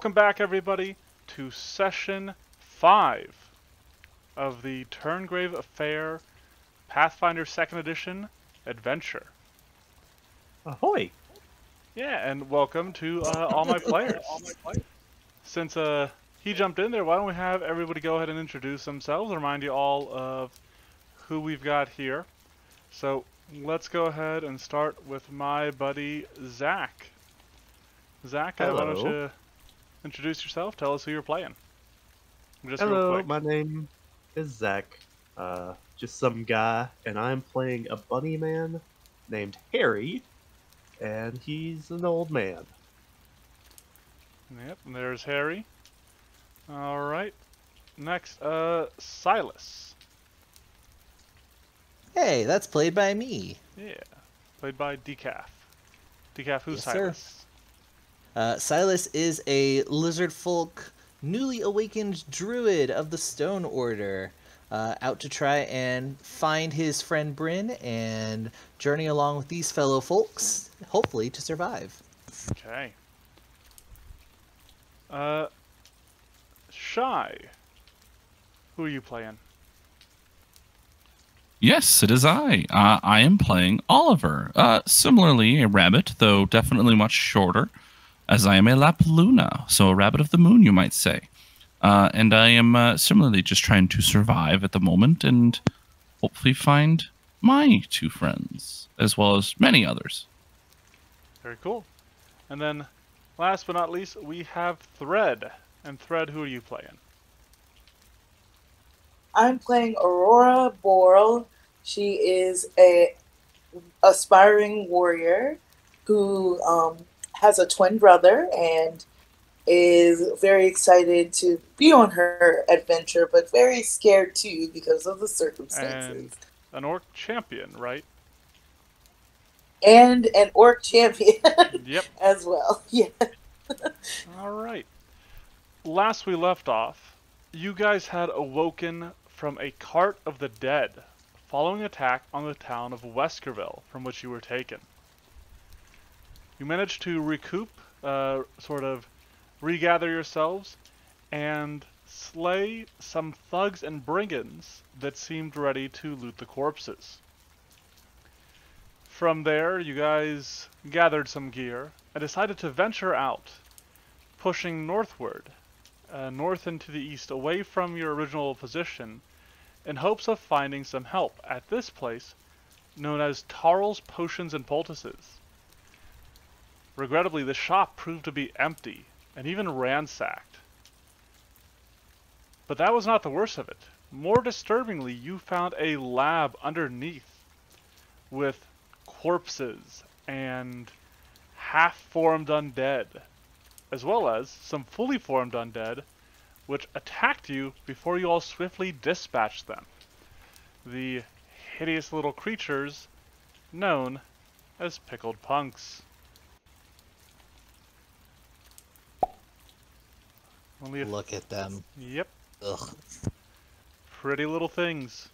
Welcome back, everybody, to Session 5 of the Turngrave Affair Pathfinder 2nd Edition Adventure. Ahoy! Yeah, and welcome to all my players. Since he jumped in there, why don't we have everybody go ahead and introduce themselves, remind you all of who we've got here. So let's go ahead and start with my buddy Zach. Zach, why don't you introduce yourself, tell us who you're playing. Just real Hello, quick. my name is Zach. Just some guy, and I'm playing a bunny man named Harry, and he's an old man. Yep, and there's Harry. Alright. Next, Silas. Hey, that's played by me. Yeah. Played by Decaf. Decaf, who's Yes, Silas? Silas is a lizard folk, newly awakened druid of the Stone Order, out to try and find his friend Bryn and journey along with these fellow folks, hopefully to survive. Okay. Shy. Who are you playing? Yes, it is I. I am playing Oliver. Similarly, a rabbit, though definitely much shorter, as I am a Lapaluna, so a rabbit of the moon, you might say. And I am similarly just trying to survive at the moment and hopefully find my two friends, as well as many others. Very cool. And then, last but not least, we have Thread. And Thread, who are you playing? I'm playing Aurora Boral. She is a aspiring warrior who has a twin brother and is very excited to be on her adventure, but very scared too because of the circumstances. And an orc champion, right? And an orc champion Yep. as well. Yeah. Alright. Last we left off, you guys had awoken from a cart of the dead following attack on the town of Weskerville from which you were taken. You managed to recoup, sort of regather yourselves, and slay some thugs and brigands that seemed ready to loot the corpses. From there, you guys gathered some gear and decided to venture out, pushing northward, north into the east, away from your original position, in hopes of finding some help at this place known as Tarl's Potions and Poultices. Regrettably, the shop proved to be empty and even ransacked. But that was not the worst of it. More disturbingly, you found a lab underneath with corpses and half-formed undead, as well as some fully formed undead, which attacked you before you all swiftly dispatched them. The hideous little creatures known as pickled punks. Look at them. Yep. Ugh. Pretty little things.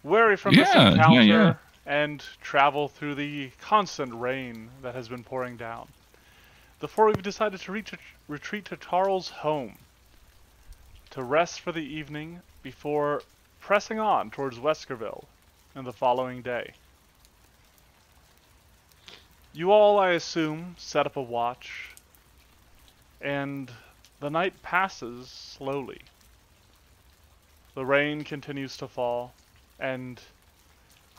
Wary from this encounter and travel through the constant rain that has been pouring down. The four of you decided to retreat to Tarl's home to rest for the evening before pressing on towards Weskerville in the following day. You all, I assume, set up a watch, and the night passes slowly. The rain continues to fall, and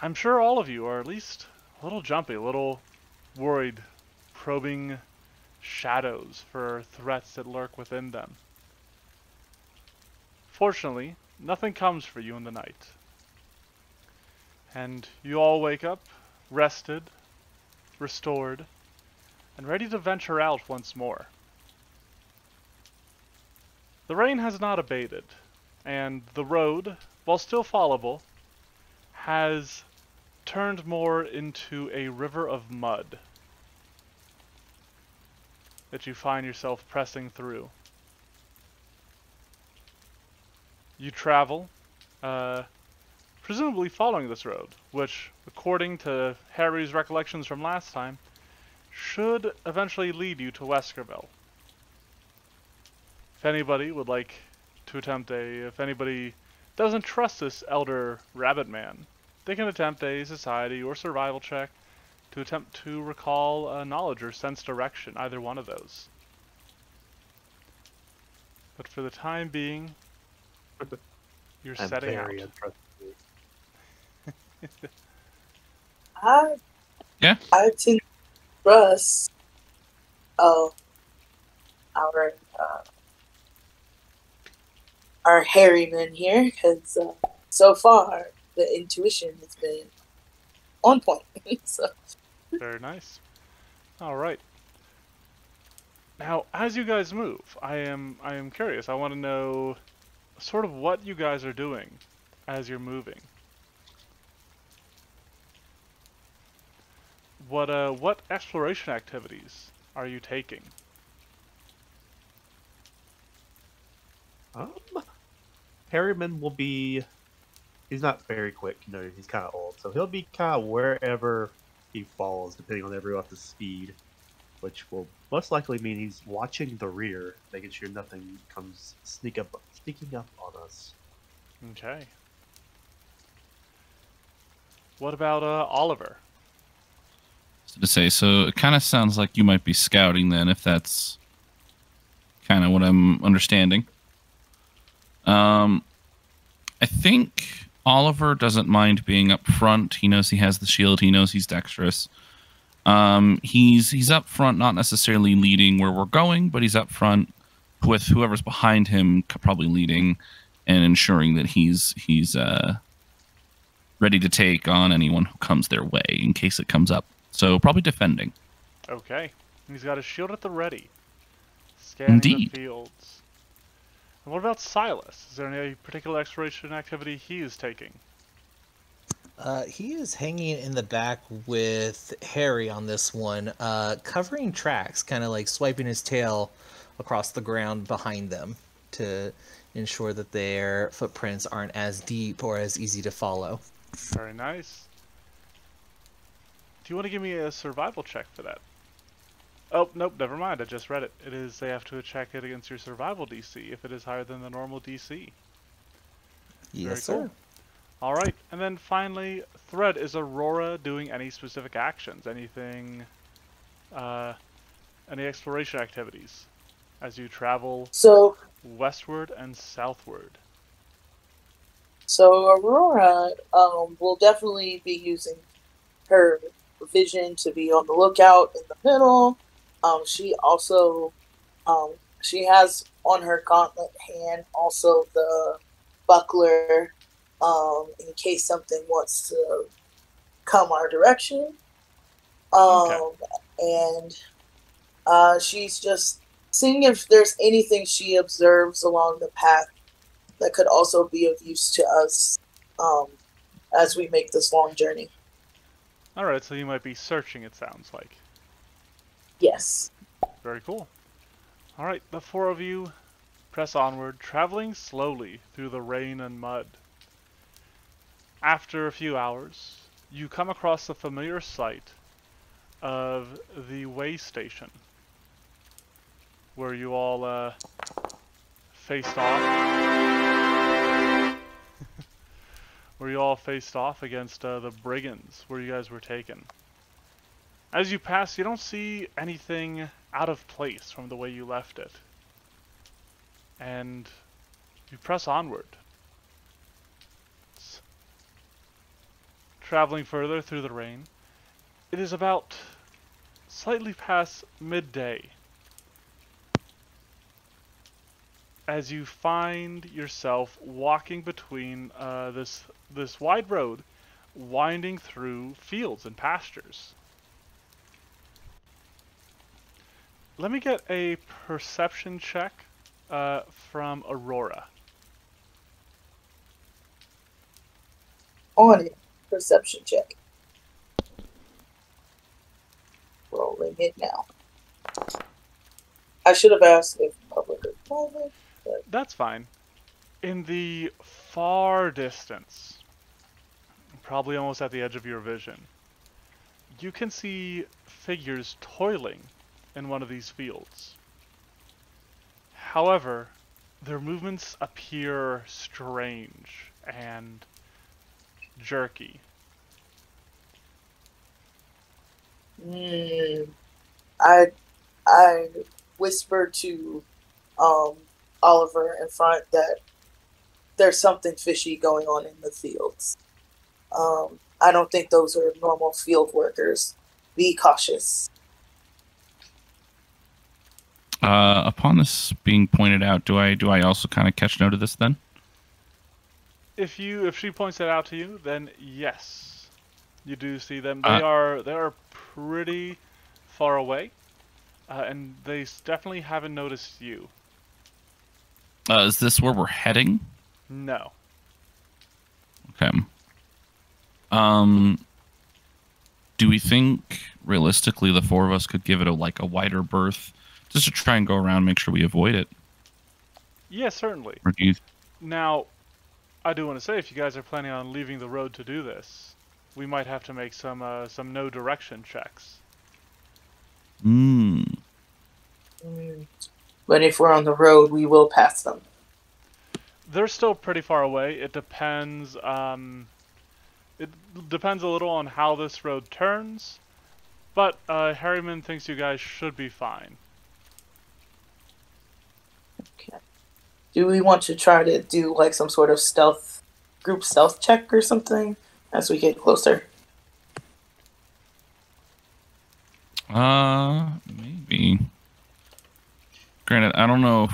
I'm sure all of you are at least a little jumpy, a little worried, probing shadows for threats that lurk within them. Fortunately, nothing comes for you in the night. And you all wake up, rested, restored, and ready to venture out once more. The rain has not abated, and the road, while still followable, has turned more into a river of mud that you find yourself pressing through. You travel, presumably following this road, which, according to Harry's recollections from last time, should eventually lead you to Weskerville. if anybody would like to attempt if anybody doesn't trust this elder rabbit man, they can attempt a society or survival check to attempt to recall knowledge or sense direction, either one of those. But for the time being, you're I'm setting very out. untrustworthy. I Yeah. I tend to trust our our harryman here because so far the intuition has been on point. So Very nice. All right. Now, as you guys move, I am curious. I want to know sort of what you guys are doing as you're moving. What exploration activities are you taking? Harriman will be. He's not very quick, you know, he's kind of old. So he'll be kind of wherever he falls, depending on everyone else's speed, which will most likely mean he's watching the rear, making sure nothing comes sneaking up on us. Okay. What about Oliver? To say, so it kind of sounds like you might be scouting then, if that's kind of what I'm understanding. I think Oliver doesn't mind being up front. He knows he has the shield. He knows he's dexterous. He's up front, not necessarily leading where we're going, but he's up front with whoever's behind him, probably leading and ensuring that he's ready to take on anyone who comes their way in case it comes up. So probably defending. Okay. He's got his shield at the ready. Scanning Indeed. the fields. And what about Silas? Is there any particular exploration activity he is taking? He is hanging in the back with Harry on this one, covering tracks, kind of like swiping his tail across the ground behind them to ensure that their footprints aren't as deep or as easy to follow. Very nice. Do you want to give me a survival check for that? Oh, nope, never mind. I just read it. It is, they have to check it against your survival DC if it is higher than the normal DC. Yes, Very sir. cool. All right, and then finally, Thread, is Aurora doing any specific actions? Anything, any exploration activities as you travel so westward and southward? so Aurora will definitely be using her vision to be on the lookout in the middle. She also she has on her gauntlet hand also the buckler in case something wants to come our direction. And she's just seeing if there's anything she observes along the path that could also be of use to us as we make this long journey. Alright, so you might be searching, it sounds like. Yes. Very cool. Alright, the four of you press onward, traveling slowly through the rain and mud. After a few hours, you come across the familiar sight of the way station, where you all faced off. Where you all faced off against the brigands, where you guys were taken. As you pass, you don't see anything out of place from the way you left it. And you press onward. Traveling further through the rain. It is about slightly past midday as you find yourself walking between this wide road winding through fields and pastures. Let me get a perception check from Aurora. On it. Perception check. Rolling it now. I should have asked if public or private. But That's fine. In the far distance, probably almost at the edge of your vision, you can see figures toiling in one of these fields. However, their movements appear strange and jerky. Mm, I whisper to um, Oliver in front that there's something fishy going on in the fields. I don't think those are normal field workers. Be cautious. Upon this being pointed out, do I also kind of catch note of this then? If she points that out to you, then yes, you do see them. Uh, They are pretty far away, and they definitely haven't noticed you. Is this where we're heading? No. Okay. Do we think realistically the four of us could give it a wider berth, just to try and go around, make sure we avoid it? Yes, certainly. Or do you? Now, I do want to say, if you guys are planning on leaving the road to do this, we might have to make some no direction checks. Hmm. But if we're on the road, we will pass them. They're still pretty far away. It depends. It depends a little on how this road turns, but Harriman thinks you guys should be fine. Okay. Do we want to try to do like some sort of group stealth check or something as we get closer? Maybe. Granted, I don't know.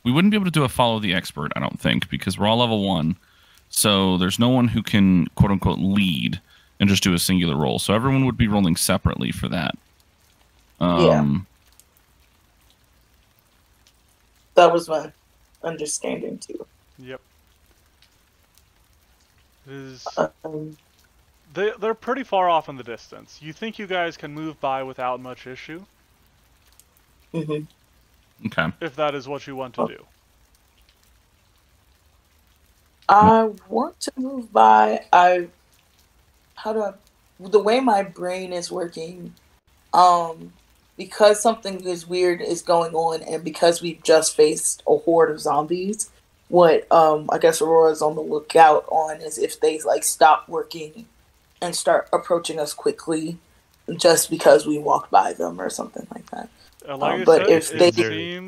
We wouldn't be able to do a follow the expert, I don't think, because we're all level 1. So there's no one who can, quote unquote, lead and just do a singular roll. So everyone would be rolling separately for that. Yeah. That was my understanding too. Yep. It is. Um, They're pretty far off in the distance. You think you guys can move by without much issue? mhm. Okay. If that is what you want to do. I want to move by. The way my brain is working, because something is weird is going on, and because we've just faced a horde of zombies, what I guess Aurora's on the lookout on is if they like stop working and start approaching us quickly, just because we walked by them or something like that. Like I but said, if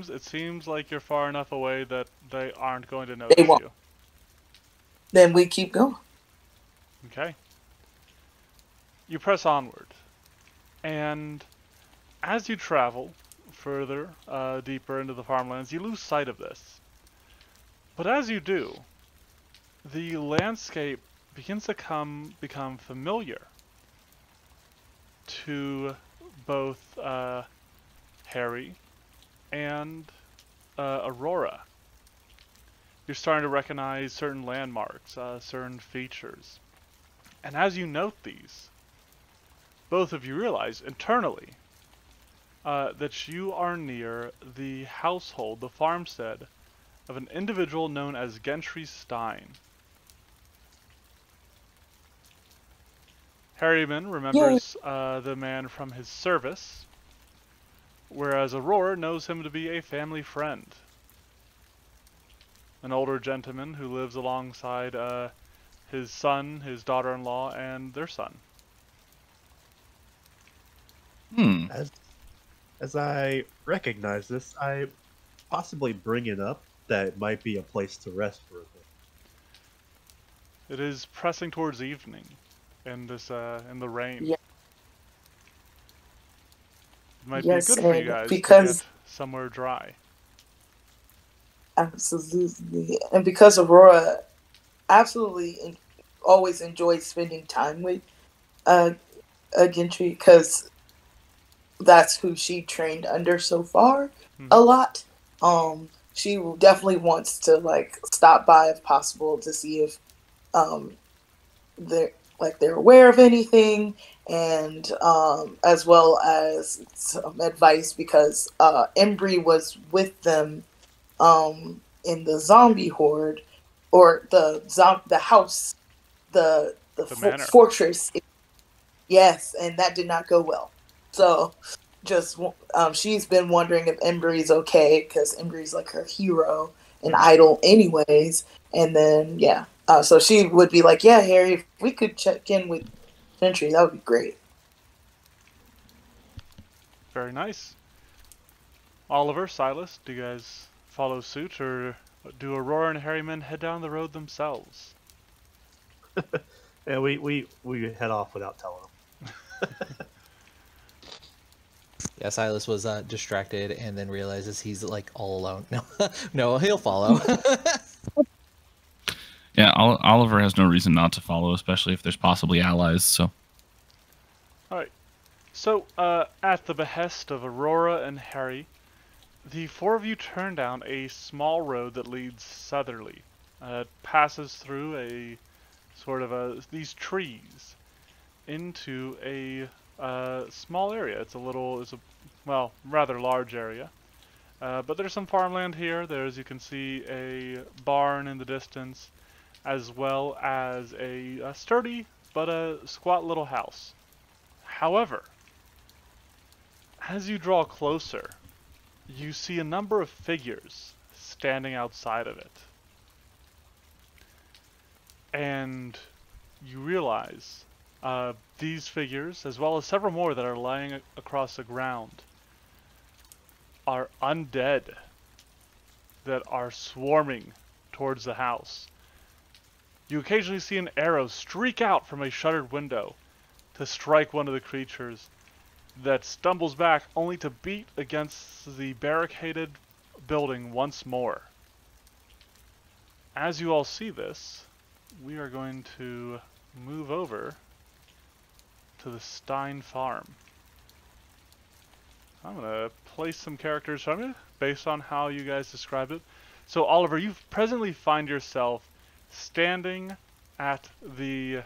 it seems like you're far enough away that they aren't going to notice won't. you. Then we keep going. Okay. You press onward, and as you travel further, deeper into the farmlands, you lose sight of this. But as you do, the landscape begins to become familiar to both Harry and Aurora. You're starting to recognize certain landmarks, certain features. And as you note these, both of you realize internally that you are near the household, the farmstead, of an individual known as Gentry Stein. Harryman remembers the man from his service, whereas Aurora knows him to be a family friend. An older gentleman who lives alongside his son, his daughter-in-law, and their son. As I recognize this, I possibly bring it up that it might be a place to rest for a bit. It is pressing towards evening in this in the rain. Yeah. It might Yes, be good for you and guys because- to get somewhere dry. Absolutely. And because Aurora absolutely always enjoys spending time with Gentry, because that's who she trained under so far a lot. She definitely wants to like stop by if possible to see if they're aware of anything, and as well as some advice because Embry was with them in the zombie horde, or the house, the manor. fortress. Yes, and that did not go well. So just she's been wondering if Embry's okay because Embry's like her hero and idol anyways. And then yeah, so she would be like, yeah, Harry, if we could check in with Gentry, that would be great. Very nice. Oliver, Silas, do you guys follow suit, or do Aurora and Harryman head down the road themselves? Yeah, we head off without telling them. Yeah, Silas was distracted and then realizes he's like all alone. No, no, he'll follow. Yeah, Oliver has no reason not to follow, especially if there's possibly allies. So, All right. So, at the behest of Aurora and Harry, the four of you turn down a small road that leads southerly. It passes through a sort of these trees into a small area. It's a well, rather large area. But there's some farmland here. There's, you can see, a barn in the distance, as well as a sturdy but a squat little house. However, as you draw closer, you see a number of figures standing outside of it. And you realize these figures, as well as several more that are lying across the ground, are undead that are swarming towards the house. You occasionally see an arrow streak out from a shuttered window to strike one of the creatures that stumbles back only to beat against the barricaded building once more. As you all see this, we are going to move over to the Stein farm. I'm going to place some characters from you based on how you guys describe it. So Oliver, you presently find yourself standing at the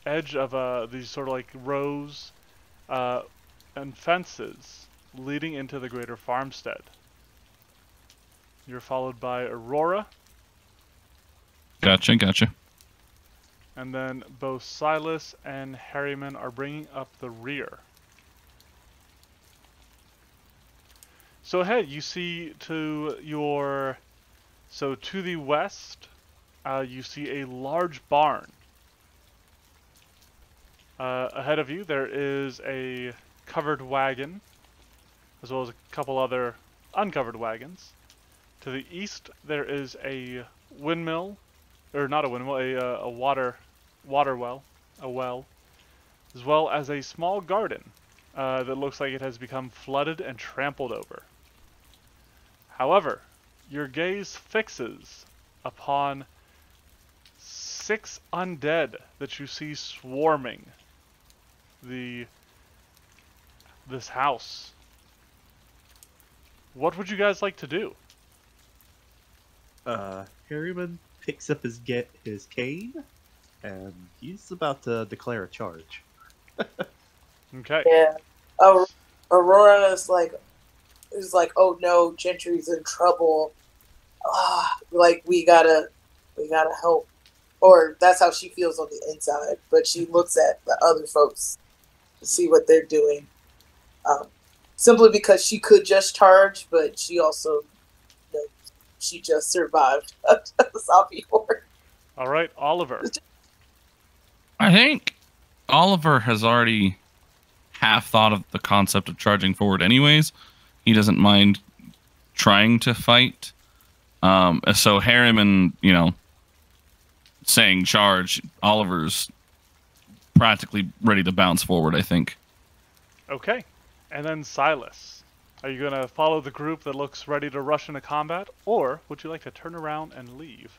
edge of these sort of like rows and fences leading into the greater farmstead. You're followed by Aurora. gotcha. And then both Silas and Harryman are bringing up the rear. So ahead, you see to your... So to the west, you see a large barn. Ahead of you, there is a covered wagon, as well as a couple other uncovered wagons. To the east, there is a windmill, or not a windmill, a water well, as well as a small garden that looks like it has become flooded and trampled over. However, your gaze fixes upon 6 undead that you see swarming this house. What would you guys like to do? Harryman picks up his cane, and he's about to declare a charge. Okay. Yeah. Aurora is like, oh no, Gentry's in trouble. Like we gotta help. Or that's how she feels on the inside. But she looks at the other folks to see what they're doing. Simply because she could just charge, but she also, she just survived a zombie horde. All right, Oliver. I think Oliver has already half thought of the concept of charging forward anyways. He doesn't mind trying to fight. So Harryman, saying charge, Oliver's practically ready to bounce forward, I think. Okay. And then Silas. Are you going to follow the group that looks ready to rush into combat, or would you like to turn around and leave?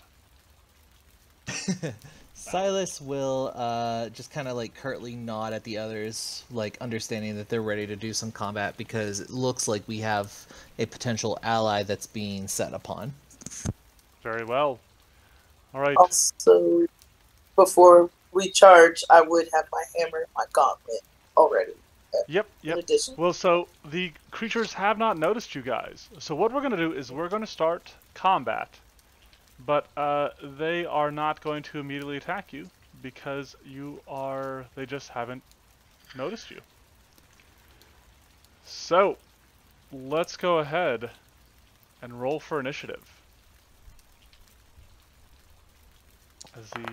Silas will just kind of like curtly nod at the others, like understanding that they're ready to do some combat because it looks like we have a potential ally that's being set upon. Very well. All right. Also, before we charge, I would have my hammer and my gauntlet already. Yep. In addition. Well, so the creatures have not noticed you guys. So what we're going to do is we're going to start combat. But they are not going to immediately attack you because they just haven't noticed you. So, let's go ahead and roll for initiative. As the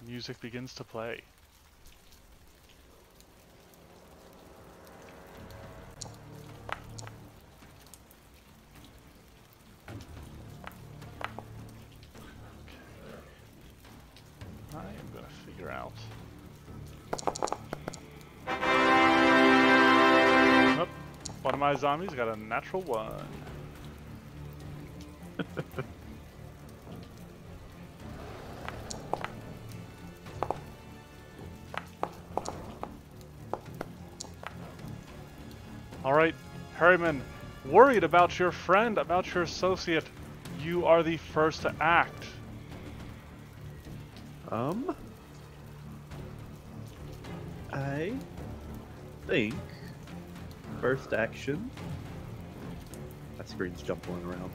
music begins to play. I am going to figure out. Oh, one of my zombies got a natural 1. Alright, Harriman, worried about your friend, about your associate. You are the first to act. I think first action. My screen's jumping around.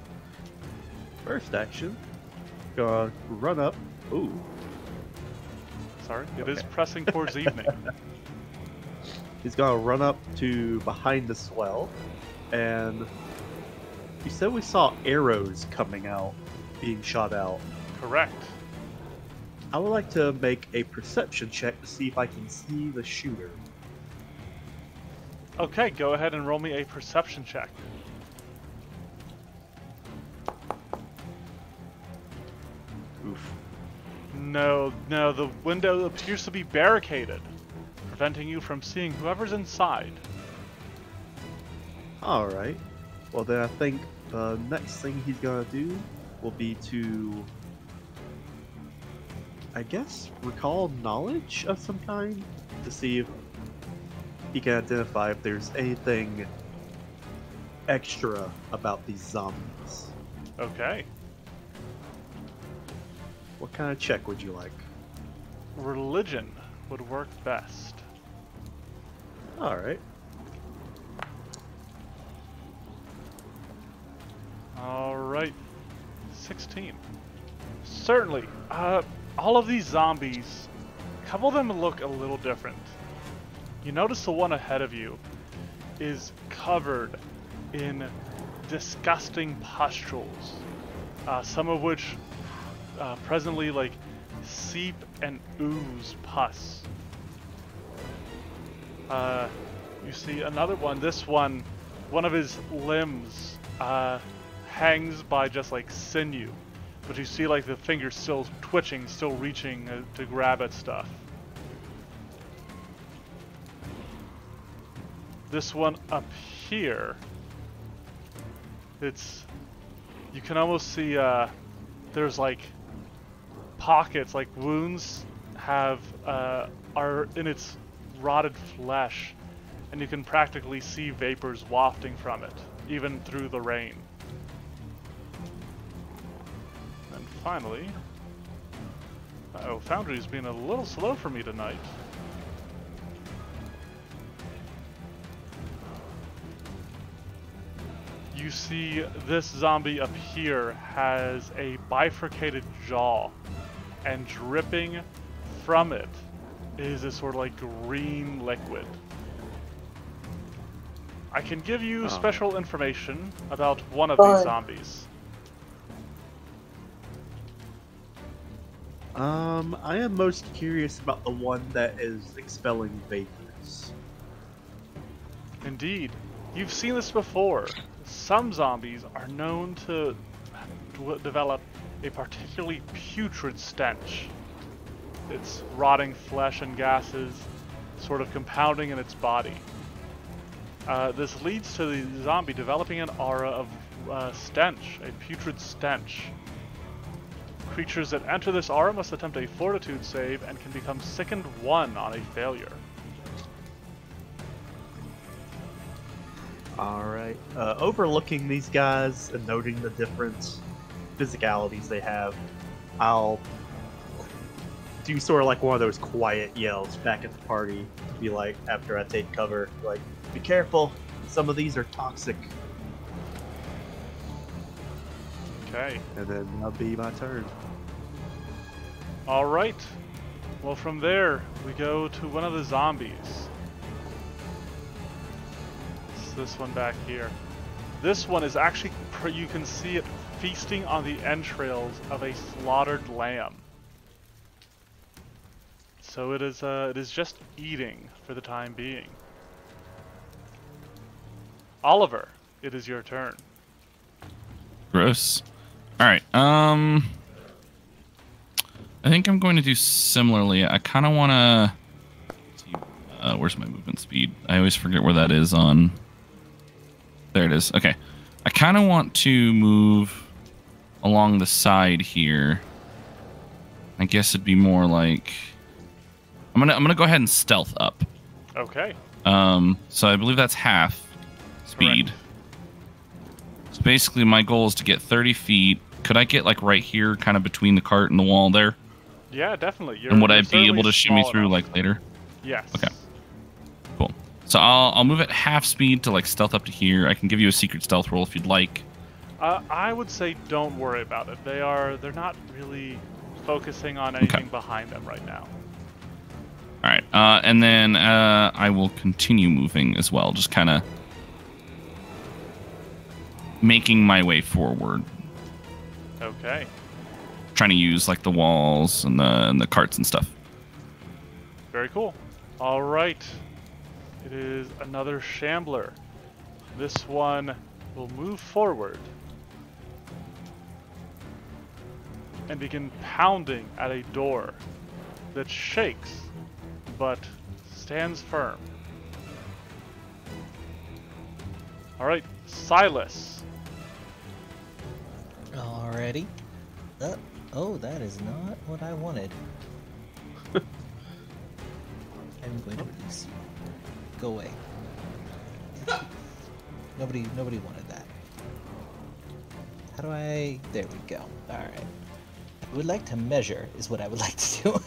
First action, gonna run up. Ooh, Sorry, it Okay. is pressing towards evening. he's gonna run up to behind the swell, and you said we saw arrows coming out, being shot out. Correct. I would like to make a perception check to see if I can see the shooter. Okay, go ahead and roll me a perception check. Oof. No, the window appears to be barricaded, preventing you from seeing whoever's inside. Alright. Well, then I think the next thing he's gonna do will be to, I guess, recall knowledge of some kind to see if he can identify if there's anything extra about these zombies. Okay. What kind of check would you like? Religion would work best. Alright. Alright. 16. Certainly. All of these zombies, a couple of them look a little different. You notice the one ahead of you is covered in disgusting pustules, some of which presently like seep and ooze pus. You see another one. This one of his limbs hangs by just like sinew, but you see like the fingers still twitching, still reaching to grab at stuff. This one up here, you can almost see there's like pockets, like wounds are in its rotted flesh, and you can practically see vapors wafting from it, even through the rain. And finally, Foundry's been a little slow for me tonight. You see this zombie up here has a bifurcated jaw, and dripping from it is a sort of like green liquid. I can give you special information about one of these zombies. I am most curious about the one that is expelling vapors. Indeed. You've seen this before. Some zombies are known to develop a particularly putrid stench. It's rotting flesh and gases, sort of compounding in its body. This leads to the zombie developing an aura of stench, a putrid stench. Creatures that enter this aura must attempt a fortitude save and can become sickened 1 on a failure. Alright. Overlooking these guys and noting the different physicalities they have, I'll do sort of like one of those quiet yells back at the party to be like, after I take cover, like, be careful, some of these are toxic. Okay. And then that'll be my turn. Alright. Well, from there, we go to one of the zombies. this one back here. This one is actually, you can see it feasting on the entrails of a slaughtered lamb. So it is just eating for the time being. Oliver, it is your turn. Gross. All right. I think I'm going to do similarly. I kind of want to. Where's my movement speed? I always forget where that is on. There it is. Okay. I kind of want to move along the side here. I guess it'd be more like I'm gonna go ahead and stealth up. Okay. So I believe that's half speed. Correct. So basically, my goal is to get 30 feet. Could I get like right here, kind of between the cart and the wall there? Yeah, definitely. And would I be able to shimmy through like later? Yes. Okay. Cool. So I'll move at half speed to like stealth up to here. I can give you a secret stealth roll if you'd like. I would say don't worry about it. They're not really focusing on anything behind them right now. All right. And then I will continue moving as well, just kind of making my way forward. Okay. Trying to use like the walls and the carts and stuff. Very cool. All right. It is another shambler. This one will move forward and begin pounding at a door that shakes but stands firm. All right, Silas. Alrighty. Oh, that is not what I wanted. I'm going to release you. Go away. Nobody wanted that. How do I... There we go. Alright. I would like to measure, is what I would like to do.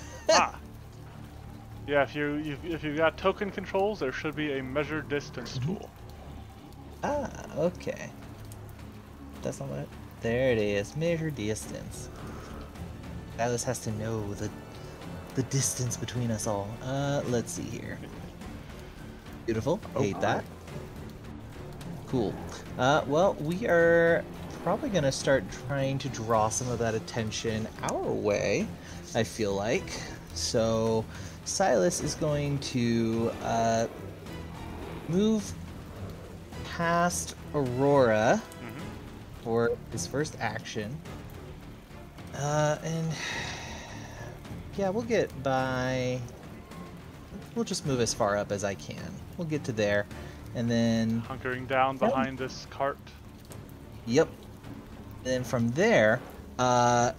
Yeah, if you've got token controls, there should be a measure distance tool. Okay. That's not what... There it is. Measure distance. Alice has to know the distance between us all. Let's see here. Beautiful. Hate that. Cool. Well, we are probably going to start trying to draw some of that attention our way, I feel like. So, Silas is going to move past Aurora for his first action. And yeah, we'll get by. We'll just move as far up as I can. We'll get to there, and then Hunkering down behind this cart. Yep. And then from there, because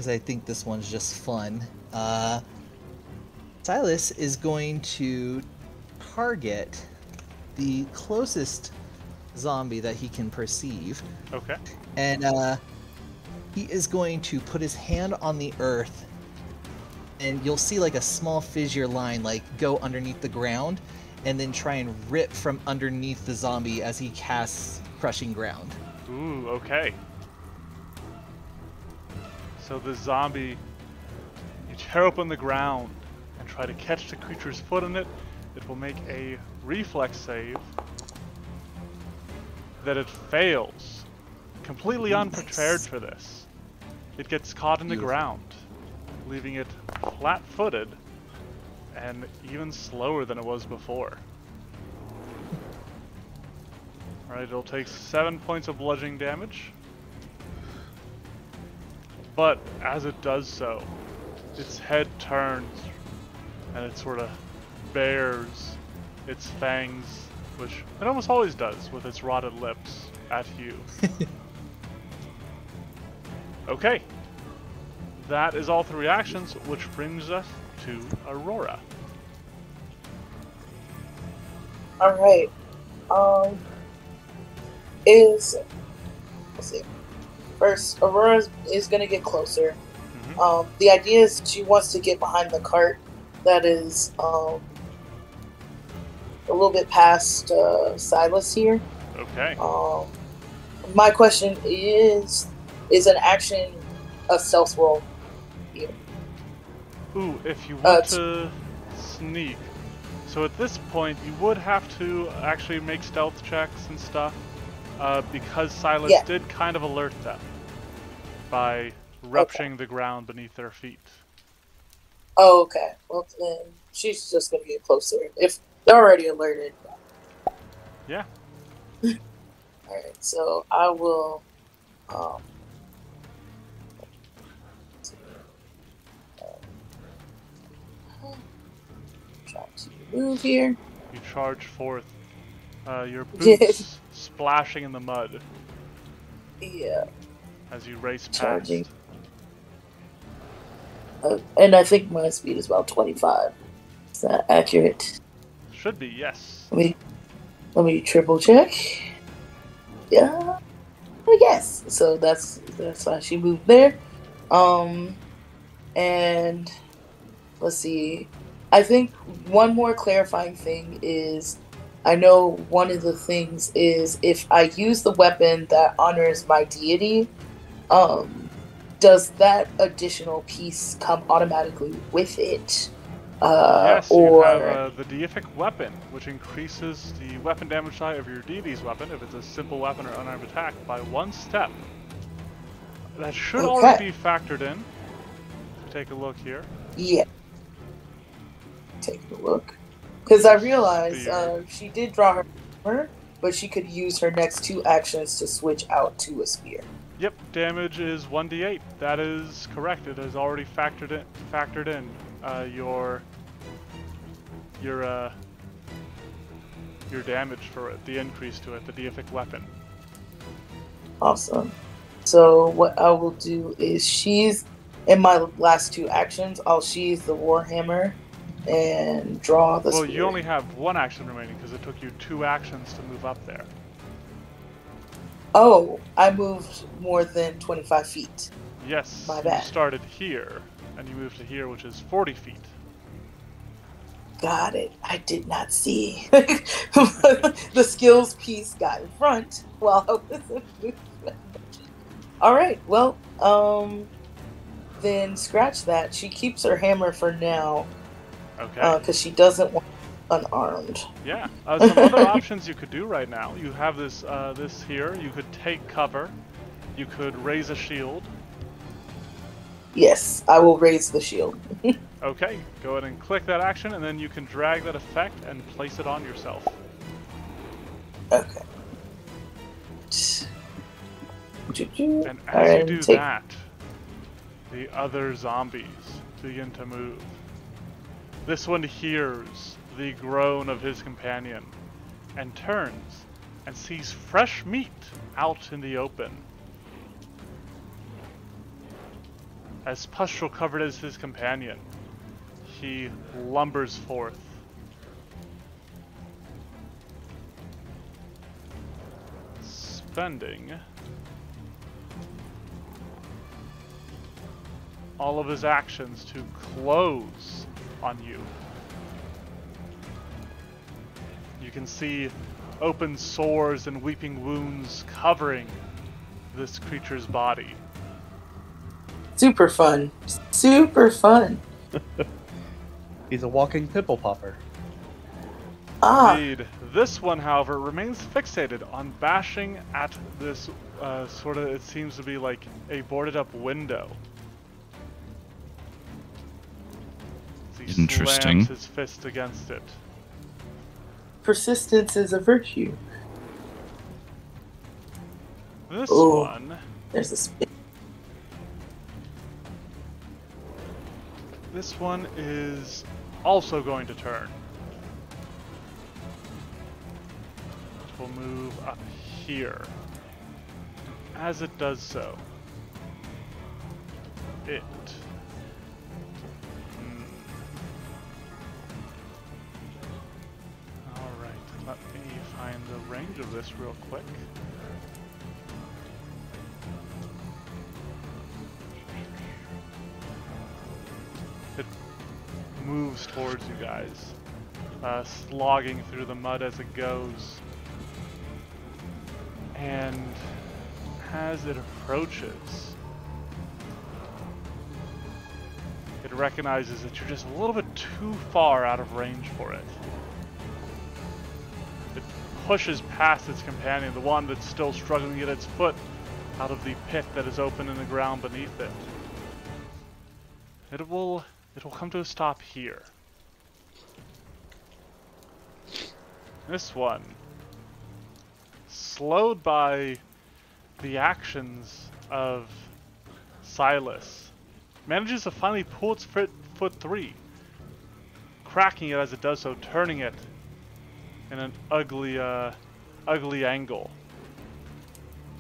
I think this one's just fun, Silas is going to target the closest zombie that he can perceive. Okay. And he is going to put his hand on the earth, and you'll see like a small fissure line like go underneath the ground, and then try and rip from underneath the zombie as he casts Crushing Ground. Ooh, okay. So the zombie, you tear open the ground and try to catch the creature's foot in it. It will make a reflex save that it fails. Completely unprepared for this. It gets caught in the ground, leaving it flat-footed and even slower than it was before. Alright, it'll take 7 points of bludgeoning damage. But as it does so, its head turns and it sort of bares its fangs, which it almost always does with its rotted lips, at you. Okay. That is all 3 actions, which brings us to Aurora. Alright. Let's see. First, Aurora is going to get closer. The idea is she wants to get behind the cart that is a little bit past Silas here. Okay. My question is an action a stealth roll here? Ooh, if you want to sneak, So at this point, you would have to actually make stealth checks and stuff, because Silas Yeah. did kind of alert them by rupturing the ground beneath their feet. Oh, okay. Well, then she's just gonna get closer. If they're already alerted. Yeah. Alright, so I will try to move here. You charge forth, your boots splashing in the mud Yeah, as you race past. charging. And I think my speed is about 25. Is that accurate? Should be, yes. Let me triple check. Yeah, I guess. So that's why she moved there. And let's see. I think one more clarifying thing is, I know one of the things is if I use the weapon that honors my deity, does that additional piece come automatically with it? Yes, you or have the deific weapon, which increases the weapon damage die of your deity's weapon if it's a simple weapon or unarmed attack by 1 step. That should already be factored in. Take a look here. Yeah. Take a look. Because I realized she did draw her hammer, but she could use her next 2 actions to switch out to a spear. Yep, damage is 1d8. That is correct. It has already factored in your damage for it, the increase to it, the deific weapon. Awesome. So what I will do is she's in my last 2 actions. I'll sheathe the warhammer and draw the. Well, spear. you only have 1 action remaining because it took you 2 actions to move up there. Oh, I moved more than 25 feet. Yes, My you bad. started here and you moved to here, which is 40 feet. Got it. I did not see. The skills piece got in front while I was in movement. All right. Well, then scratch that. She keeps her hammer for now. Okay. Because she doesn't want unarmed. Yeah. Some other options you could do right now. You have this this here. You could take cover. You could raise a shield. Yes, I will raise the shield. Okay. Go ahead and click that action, and then you can drag that effect and place it on yourself. Okay. And as you do that, the other zombies begin to move. This one hears the groan of his companion and turns and sees fresh meat out in the open. As pustule covered as his companion, he lumbers forth. Spending all of his actions to close on you. You can see open sores and weeping wounds covering this creature's body. Super fun. Super fun. He's a walking pimple popper. Indeed. This one, however, remains fixated on bashing at this sort of, it seems to be like a boarded up window. As he Interesting. slams his fist against it. Persistence is a virtue. This Ooh. one There's a spin. This one is also going to turn. It will move up here. As it does so, it... Alright, let me find the range of this real quick. It moves towards you guys, slogging through the mud as it goes. And as it approaches, it recognizes that you're just a little bit too far out of range for it. pushes past its companion, the one that's still struggling to get its foot out of the pit that is open in the ground beneath it. It will come to a stop here. This one, slowed by the actions of Silas, manages to finally pull its foot free, cracking it as it does so, turning it in an ugly angle,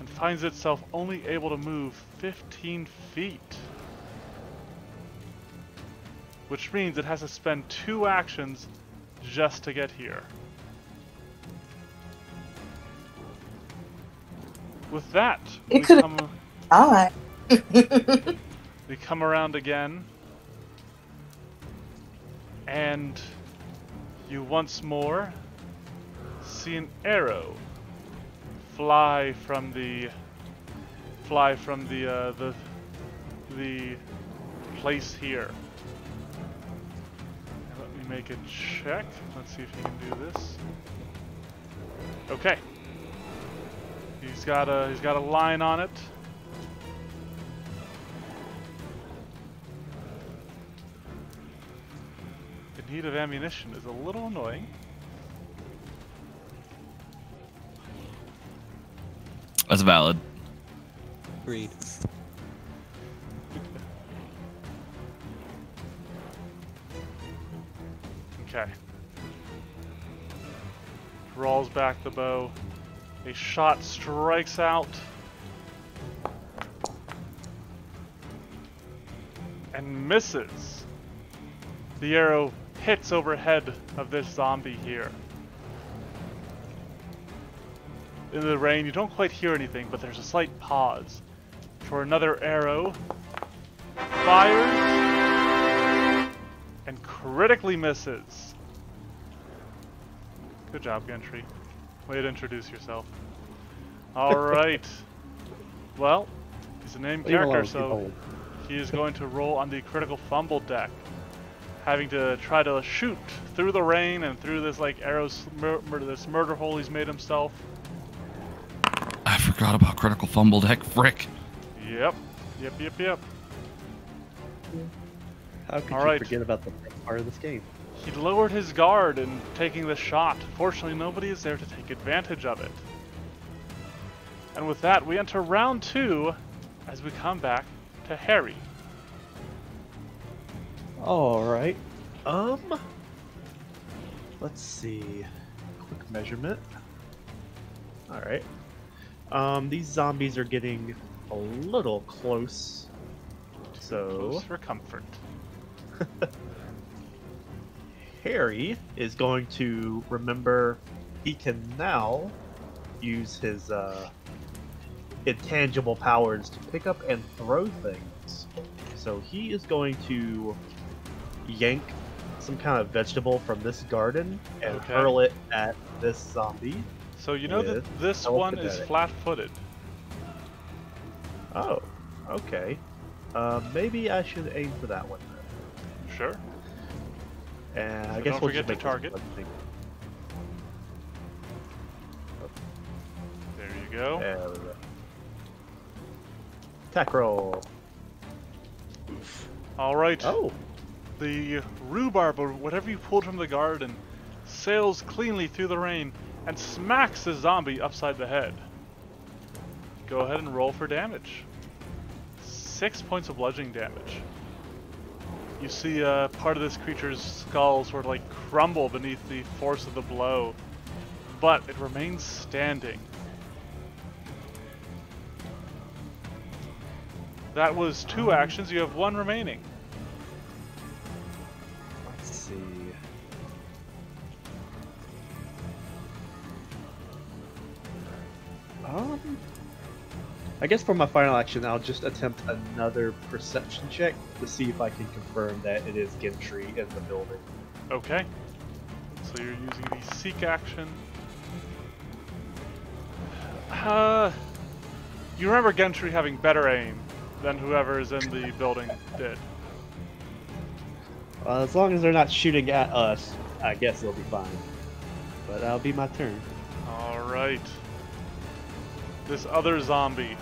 and finds itself only able to move 15 feet. Which means it has to spend 2 actions just to get here. With that, It could have died. we come around again, and you once more see an arrow fly from the place here. And let me make a check. Let's see if he can do this. Okay. He's got a line on it. The need of ammunition is a little annoying. That's valid. Agreed. Okay. Rolls back the bow. A shot strikes out. And misses. The arrow hits overhead of this zombie here. In the rain, you don't quite hear anything, but there's a slight pause. For another arrow fires and critically misses. Good job, Gentry. Way to introduce yourself. Alright. Well, he's a named character, so he is going to roll on the critical fumble deck. Having to try to shoot through the rain and through this like this murder hole he's made himself. I forgot about critical fumble deck. Frick. Yep. How could All you right. forget about the best part of this game? He lowered his guard in taking the shot. Fortunately, nobody is there to take advantage of it. And with that, we enter round 2 as we come back to Harry. All right. Let's see. Quick measurement. All right. These zombies are getting a little close. So Close for comfort. Harry is going to remember he can now use his intangible powers to pick up and throw things. So he is going to yank some kind of vegetable from this garden and Okay. hurl it at this zombie. So you know that With this one is telekinetic. flat-footed. Oh, okay. Maybe I should aim for that one then. Sure. And So I guess don't we'll forget just to make this target. one thing. There you go. There we go. Attack roll. Alright. Oh, The rhubarb, or whatever you pulled from the garden, sails cleanly through the rain and smacks the zombie upside the head. Go ahead and roll for damage. 6 points of bludgeoning damage. You see part of this creature's skull sort of like crumble beneath the force of the blow, but it remains standing. That was 2 actions, you have 1 remaining. let's see. I guess for my final action, I'll just attempt another perception check to see if I can confirm that it is Gentry in the building. Okay. So you're using the seek action. You remember Gentry having better aim than whoever is in the building did. As long as they're not shooting at us, I guess it'll be fine. But that'll be my turn. Alright. This other zombie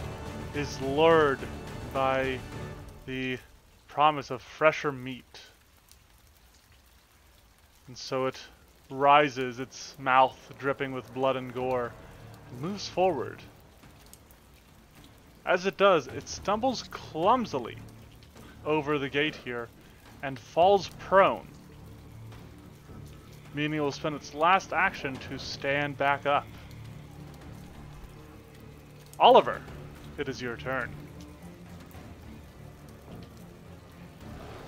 is lured by the promise of fresher meat. And so it rises, its mouth dripping with blood and gore, and moves forward. As it does, it stumbles clumsily over the gate here and falls prone, meaning it will spend its last action to stand back up. Oliver, it is your turn.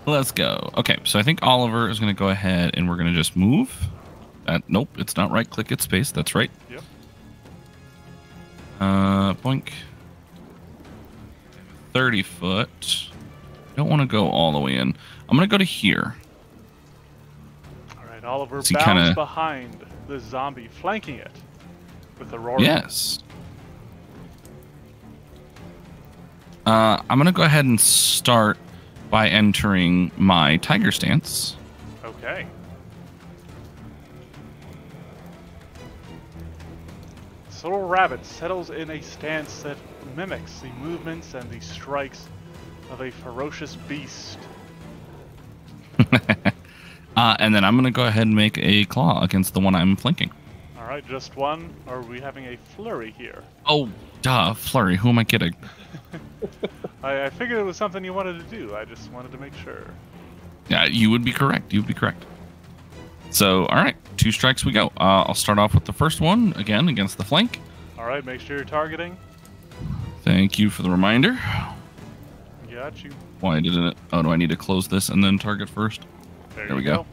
Let's go. Okay, so I think Oliver is going to go ahead and we're going to just move. Nope, it's not right click, it's space. That's right. Yep. Boink. 30 foot. Don't want to go all the way in. I'm going to go to here. Alright, Oliver So bounds behind the zombie, flanking it with Aurora. Yes. I'm going to go ahead and start by entering my tiger stance. Okay. This little rabbit settles in a stance that mimics the movements and the strikes of a ferocious beast. And then I'm going to go ahead and make a claw against the one I'm flanking. Alright, just one? Or are we having a flurry here? Oh, duh, flurry. Who am I kidding? I figured it was something you wanted to do. I just wanted to make sure. Yeah, you would be correct. You would be correct. So, all right, 2 strikes we go. I'll start off with the first one, again, against the flank. Alright, make sure you're targeting. Thank you for the reminder. Got you. Why didn't it? Oh, do I need to close this and then target first? There There we you go. All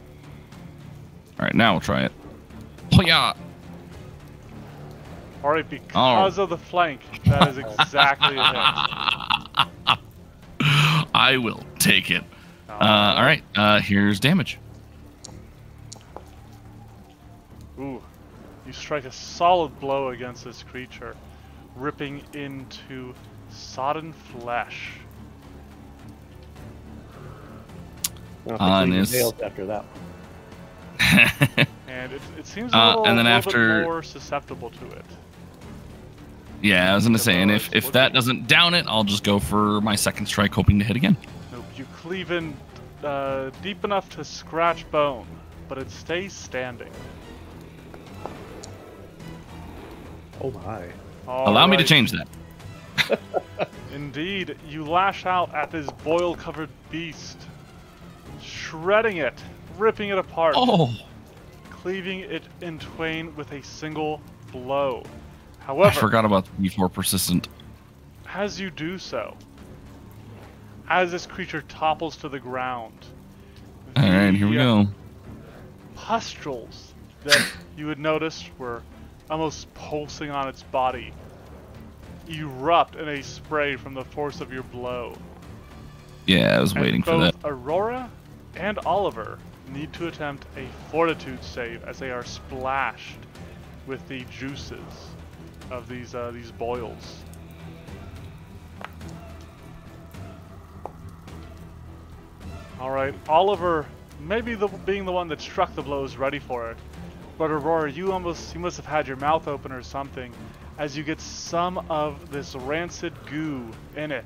right, now we'll try it. Oh, yeah. Alright, because of the flank, that is exactly it. I will take it. All right, here's damage. Ooh, you strike a solid blow against this creature, ripping into sodden flesh. Nails after that. And it seems a little, and then little after- bit more susceptible to it. Yeah, I was gonna say, and if that doesn't down it, I'll just go for my second strike, hoping to hit again. Nope, you cleave in deep enough to scratch bone, but it stays standing. Oh my. Allow me to Alright. change that. Indeed, you lash out at this boil-covered beast, shredding it, ripping it apart, Oh, cleaving it in twain with a single blow. I However, forgot about the D4 persistent. as you do so, as this creature topples to the ground, All right, here we go. pustules that you had noticed were almost pulsing on its body erupt in a spray from the force of your blow. Yeah, I was And waiting for that. both Aurora and Oliver need to attempt a fortitude save as they are splashed with the juices of these boils. All right, Oliver, maybe being the one that struck the blow is ready for it, but Aurora, you must have had your mouth open or something, as you get some of this rancid goo in it.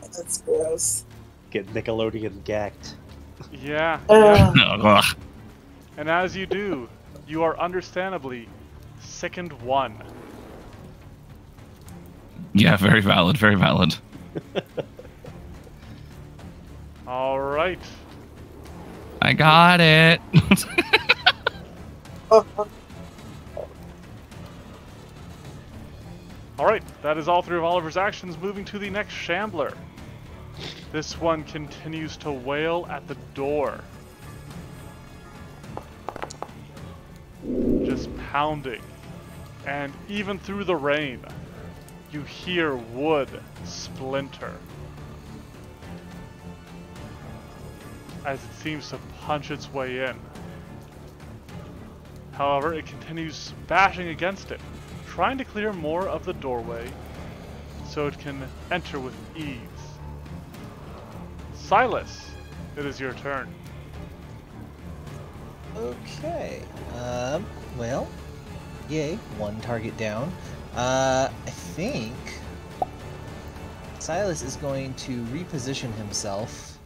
That's gross. Get Nickelodeon gagged. Yeah. Ugh. And as you do, you are understandably sickened 1. Yeah, very valid, very valid. All right. I got it. All right. That is all 3 of Oliver's actions. Moving to the next Shambler. This one continues to wail at the door. Just pounding. And even through the rain, you hear wood splinter as it seems to punch its way in. However, it continues bashing against it, trying to clear more of the doorway so it can enter with ease. Silas, it is your turn. Okay. Well, Yay, one target down. I think Silas is going to reposition himself.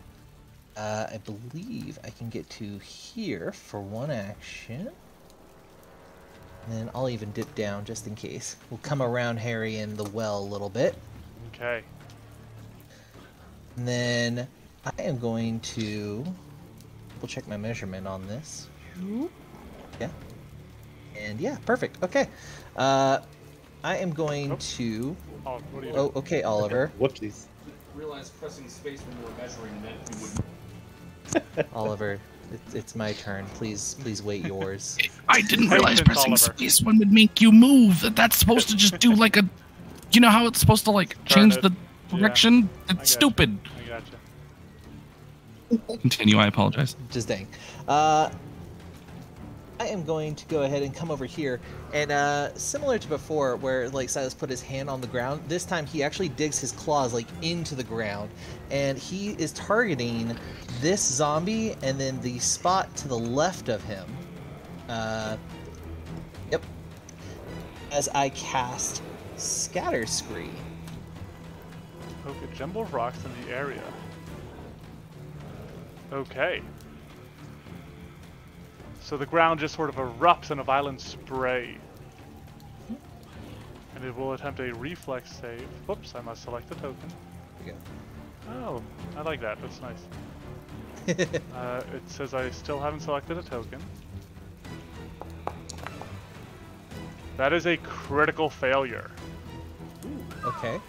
I believe I can get to here for one action. And then I'll even dip down just in case. We'll come around Harry in the well a little bit. Okay. And then I am going to double check my measurement on this. Yeah. And yeah, perfect. Okay. I am going to... Oh, what are you Oh, okay, Oliver. Whoopsies. Realize pressing space when you were measuring meant you would. Oliver, it's my turn. Please wait yours. I didn't realize Patience, pressing Oliver. space one would make you move. That's supposed to just do like a. You know how it's supposed to like change it. the Yeah. direction? I It's gotcha. stupid. I gotcha. Continue. I apologize. Just dang. I am going to go ahead and come over here, and similar to before, where like Silas put his hand on the ground, this time he actually digs his claws like into the ground, and he is targeting this zombie and then the spot to the left of him. Yep. As I cast Scatter Scree. Poke a jumble of rocks in the area. Okay. So the ground just sort of erupts in a violent spray. And it will attempt a reflex save. Whoops, I must select the token. There Oh, I like that. That's nice. we go. It says I still haven't selected a token. That is a critical failure. Okay.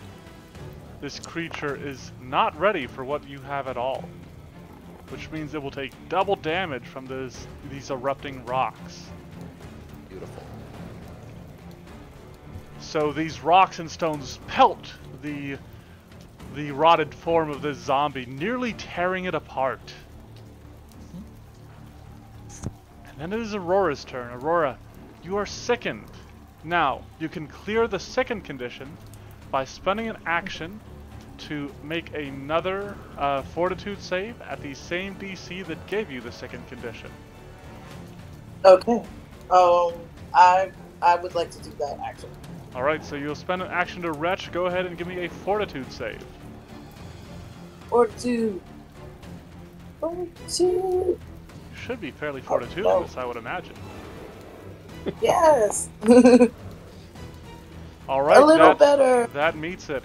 This creature is not ready for what you have at all. Which means it will take double damage from these erupting rocks. Beautiful. So these rocks and stones pelt the rotted form of this zombie, nearly tearing it apart. And then it is Aurora's turn. Aurora, you are sickened. Now, you can clear the sickened condition by spending an action to make another fortitude save at the same DC that gave you the sickened condition. Okay. I would like to do that actually. Alright, so you'll spend an action to retch. Go ahead and give me a fortitude save. Fortitude. Fortitude. Should be fairly fortitudinous, I would imagine. Yes. Alright, A little better. that meets it.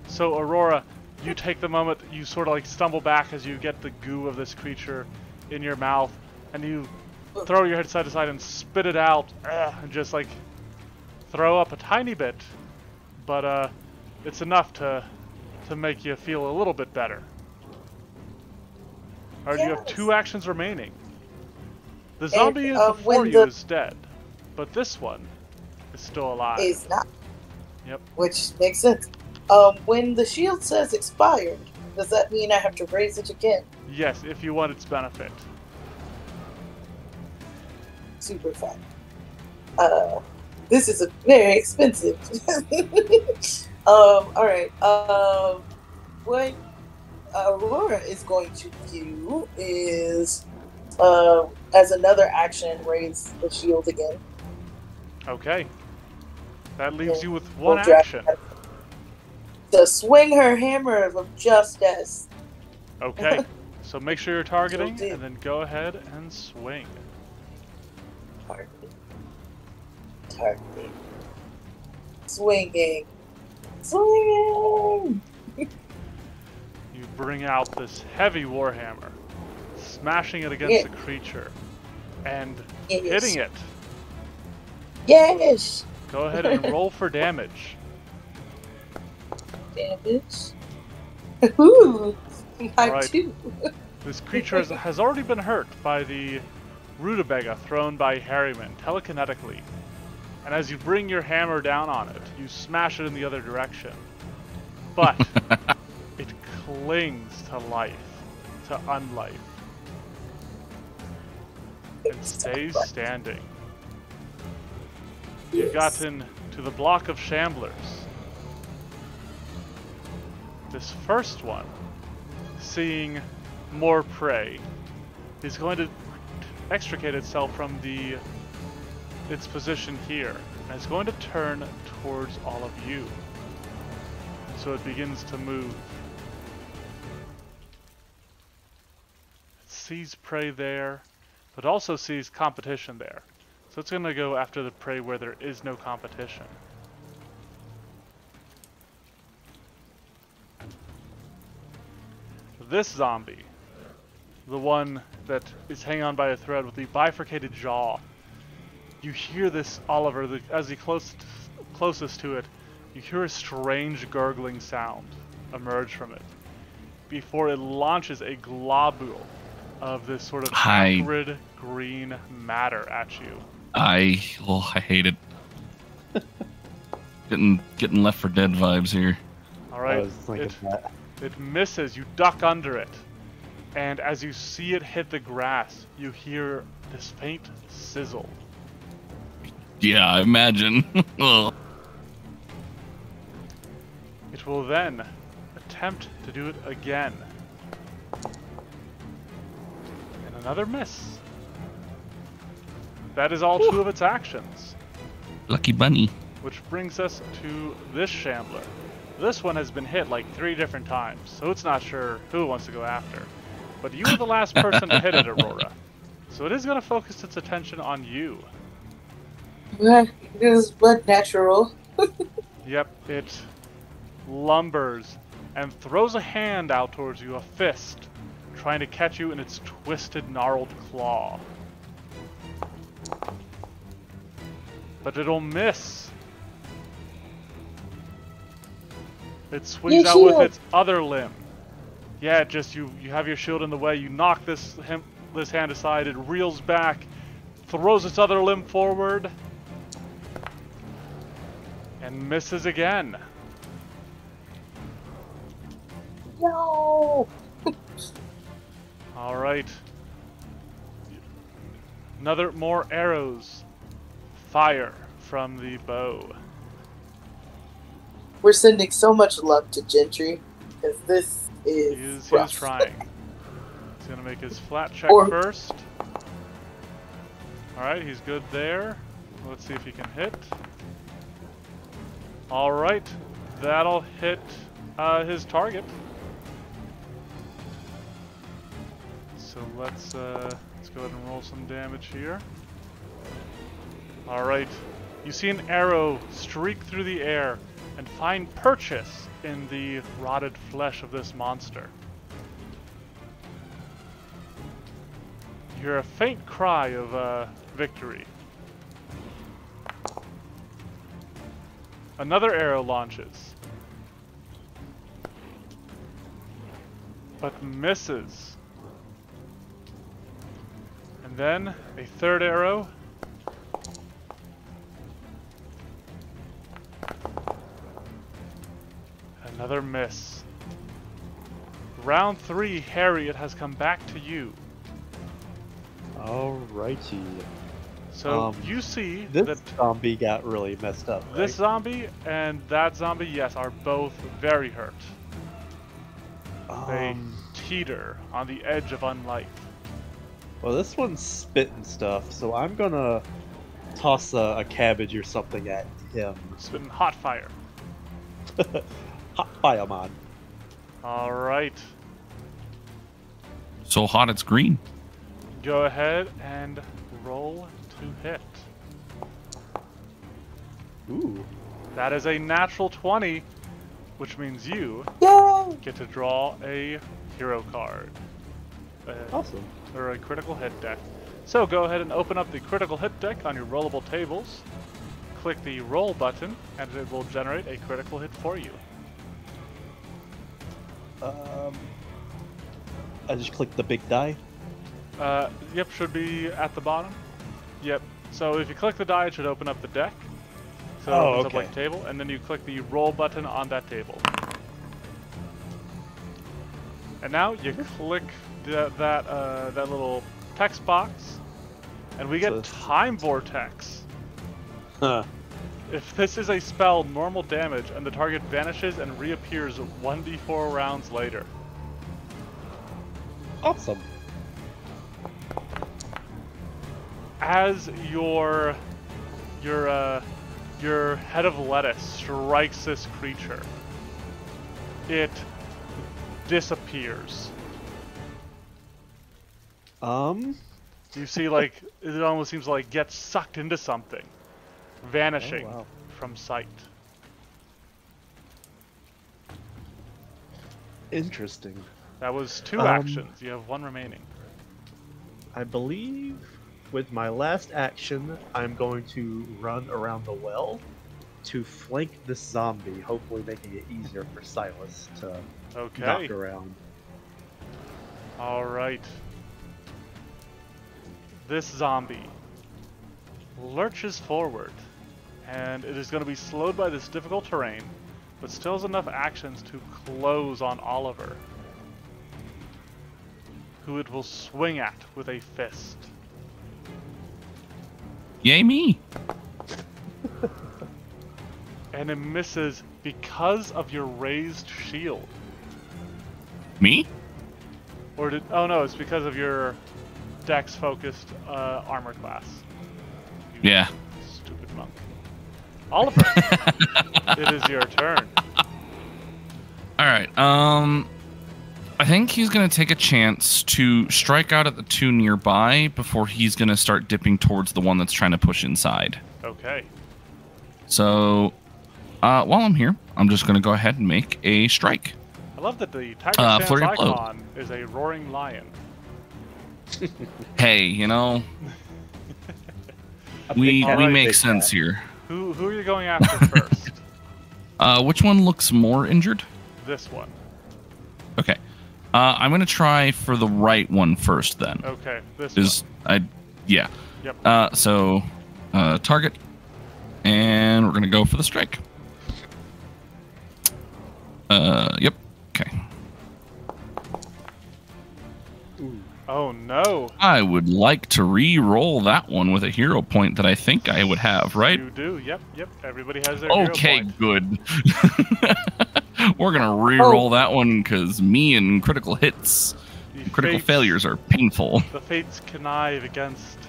So Aurora, you take the moment, you sort of like stumble back as you get the goo of this creature in your mouth, and you throw your head side to side and spit it out, and just like throw up a tiny bit, but it's enough to make you feel a little bit better. Alright, you have Yes. 2 actions remaining. The zombie And, before when you the- is dead, but this one is still alive. Is not. Yep. Which makes sense. When the shield says expired, does that mean I have to raise it again? Yes, if you want its benefit. Super fun. This is a very expensive. Alright. What Aurora is going to do is, as another action, raise the shield again. Okay. That leaves you with We'll one drag action. that. To swing her hammer of justice. Okay. So make sure you're targeting, Will do. and then go ahead and swing. Targeting. Targeting. Swinging. Swinging! You bring out this heavy warhammer, smashing it against Yeah. the creature, and Yes. hitting it. Yes! Go ahead and roll for damage. Damage. Ooh! I Alright. too. This creature has already been hurt by the rutabaga thrown by Harriman telekinetically. And as you bring your hammer down on it, you smash it in the other direction. But it clings to life, to unlife, and stays standing. You've gotten to the block of shamblers. This first one, seeing more prey, is going to extricate itself from the its position here, and it's going to turn towards all of you. So it begins to move. It sees prey there, but also sees competition there. So it's going to go after the prey where there is no competition. This zombie, the one that is hanging on by a thread with the bifurcated jaw, you hear this, Oliver, as he closest to it, you hear a strange gurgling sound emerge from it before it launches a globule of this sort of acrid green matter at you. I hate it. Getting Left 4 Dead vibes here. All right, it misses. You duck under it, and as you see it hit the grass, you hear this faint sizzle. Yeah, I imagine. It will then attempt to do it again. And another miss. That is all 2 of its actions. Lucky bunny. Which brings us to this shambler. This one has been hit like 3 different times, so it's not sure who it wants to go after. But you were the last person to hit it, Aurora. So it is going to focus its attention on you. It is but natural. Yep, it lumbers and throws a hand out towards you, a fist, trying to catch you in its twisted, gnarled claw. But it'll miss. It swings out with its other limb. Yeah, you have your shield in the way, you knock this hand aside, it reels back, throws its other limb forward, and misses again. No! Alright. More arrows fire from the bow. We're sending so much love to Gentry, because this is He is trying. He's going to make his flat check first. Alright, he's good there. Let's see if he can hit. Alright, that'll hit his target. So let's go ahead and roll some damage here. Alright, you see an arrow streak through the air and find purchase in the rotted flesh of this monster. You hear a faint cry of victory. Another arrow launches, but misses. And then a third arrow. Another miss. Round 3, Harry, it has come back to you. Alrighty. So you see this that zombie got really messed up. Right? this zombie and that zombie, yes, are both very hurt. They teeter on the edge of unlife. Well, this one's spitting stuff, so I'm gonna toss a cabbage or something at him. Spitting hot fire. Hot fire, man. Alright. So hot it's green. Go ahead and roll to hit. Ooh. That is a natural 20, which means you Yay! get to draw a hero card. Awesome. Or a critical hit deck. So go ahead and open up the critical hit deck on your rollable tables. Click the roll button, and it will generate a critical hit for you. I just clicked the big die. Yep, should be at the bottom. Yep. So if you click the die, it should open up the deck. So it opens up like a table, and then you click the roll button on that table. And now you click that little text box, and we get Time Vortex. Huh. If this is a spell, normal damage, and the target vanishes and reappears 1d4 rounds later. Awesome. As your your head of lettuce strikes this creature. It disappears. You see, like, it almost seems like gets sucked into something, vanishing from sight. Interesting. That was 2 actions. You have 1 remaining. I believe with my last action, I'm going to run around the well to flank this zombie, hopefully making it easier for Silas to knock around. All right. This zombie lurches forward, and it is going to be slowed by this difficult terrain, but still has enough actions to close on Oliver, who it will swing at with a fist. Yay me! And it misses because of your raised shield. Me? Or did... Oh no, it's because of your dex-focused armor class. You Yeah. Stupid monk. Oliver, it is your turn. Alright, I think he's going to take a chance to strike out at the 2 nearby before he's going to start dipping towards the one that's trying to push inside. Okay. So, while I'm here, I'm just going to go ahead and make a strike. I love that the Tiger Stance flurry of blow. icon is a roaring lion. Hey, you know, we make sense here. Who are you going after first? Which one looks more injured? This one. Okay. I'm going to try for the right one first then. Okay, this one. Yeah. Yep. So, target, and we're going to go for the strike. Yep. Okay. Oh no. I would like to re-roll that one with a hero point that I think I would have, right? You do. Yep. Everybody has their hero Okay, point. good. We're going to re-roll that one because me and critical hits, critical failures are painful. The fates connive against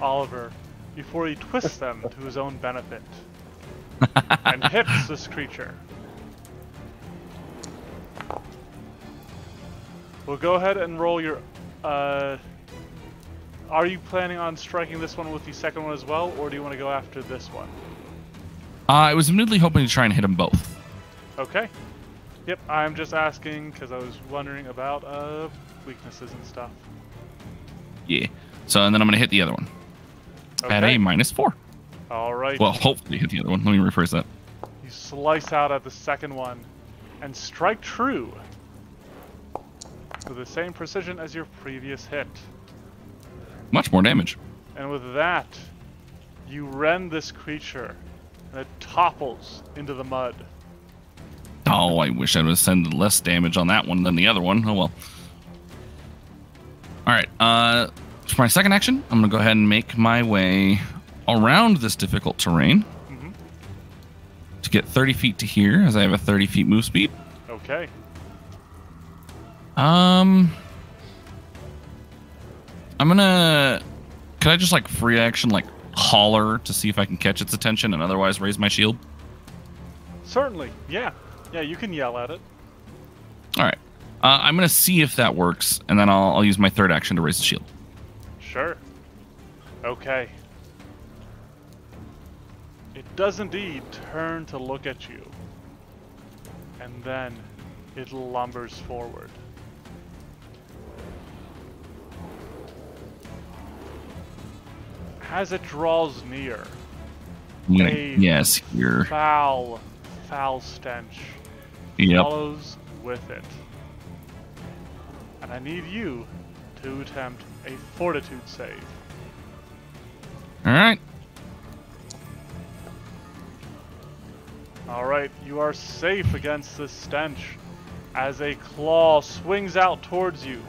Oliver before he twists them to his own benefit and hits this creature. We'll go ahead and roll your... are you planning on striking this one with the second one as well, or do you want to go after this one? I was immediately hoping to try and hit them both. Okay. Yep, I'm just asking because I was wondering about weaknesses and stuff. Yeah. So, and then I'm going to hit the other one. Okay. At a -4. All right. Well, hopefully hit the other one. Let me rephrase that. You slice out at the second one and strike true with the same precision as your previous hit. Much more damage. And with that, you rend this creature and it topples into the mud. Oh, I wish I would have sent less damage on that one than the other one. Oh well. Alright, for my second action, I'm going to go ahead and make my way around this difficult terrain to get 30 feet to here, as I have a 30 feet move speed. Okay. I'm gonna... Could I just, like, free action, like, holler to see if I can catch its attention and otherwise raise my shield? Certainly, yeah. Yeah, you can yell at it. Alright. I'm gonna see if that works, and then I'll use my third action to raise the shield. Sure. Okay. It does indeed turn to look at you. And then it lumbers forward. As it draws near, Yes, here. foul stench follows with it. And I need you to attempt a fortitude save. Alright. Alright, you are safe against this stench as a claw swings out towards you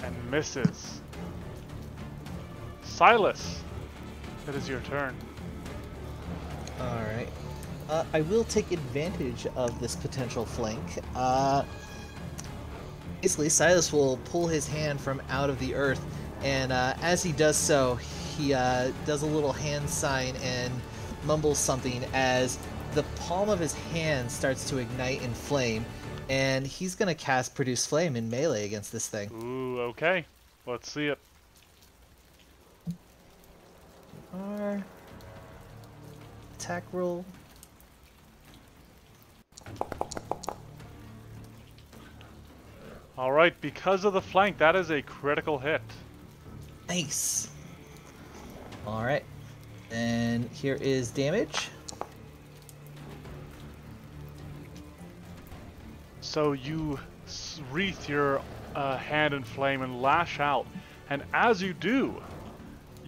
and misses. Silas, it is your turn. Alright. I will take advantage of this potential flank. Basically, Silas will pull his hand from out of the earth, and as he does so, he does a little hand sign and mumbles something as the palm of his hand starts to ignite in flame, and he's gonna cast Produce Flame in melee against this thing. Ooh, okay. Let's see it. Our attack roll. All right, because of the flank, that is a critical hit. Nice. All right, and here is damage. So you wreath your hand in flame and lash out, and as you do,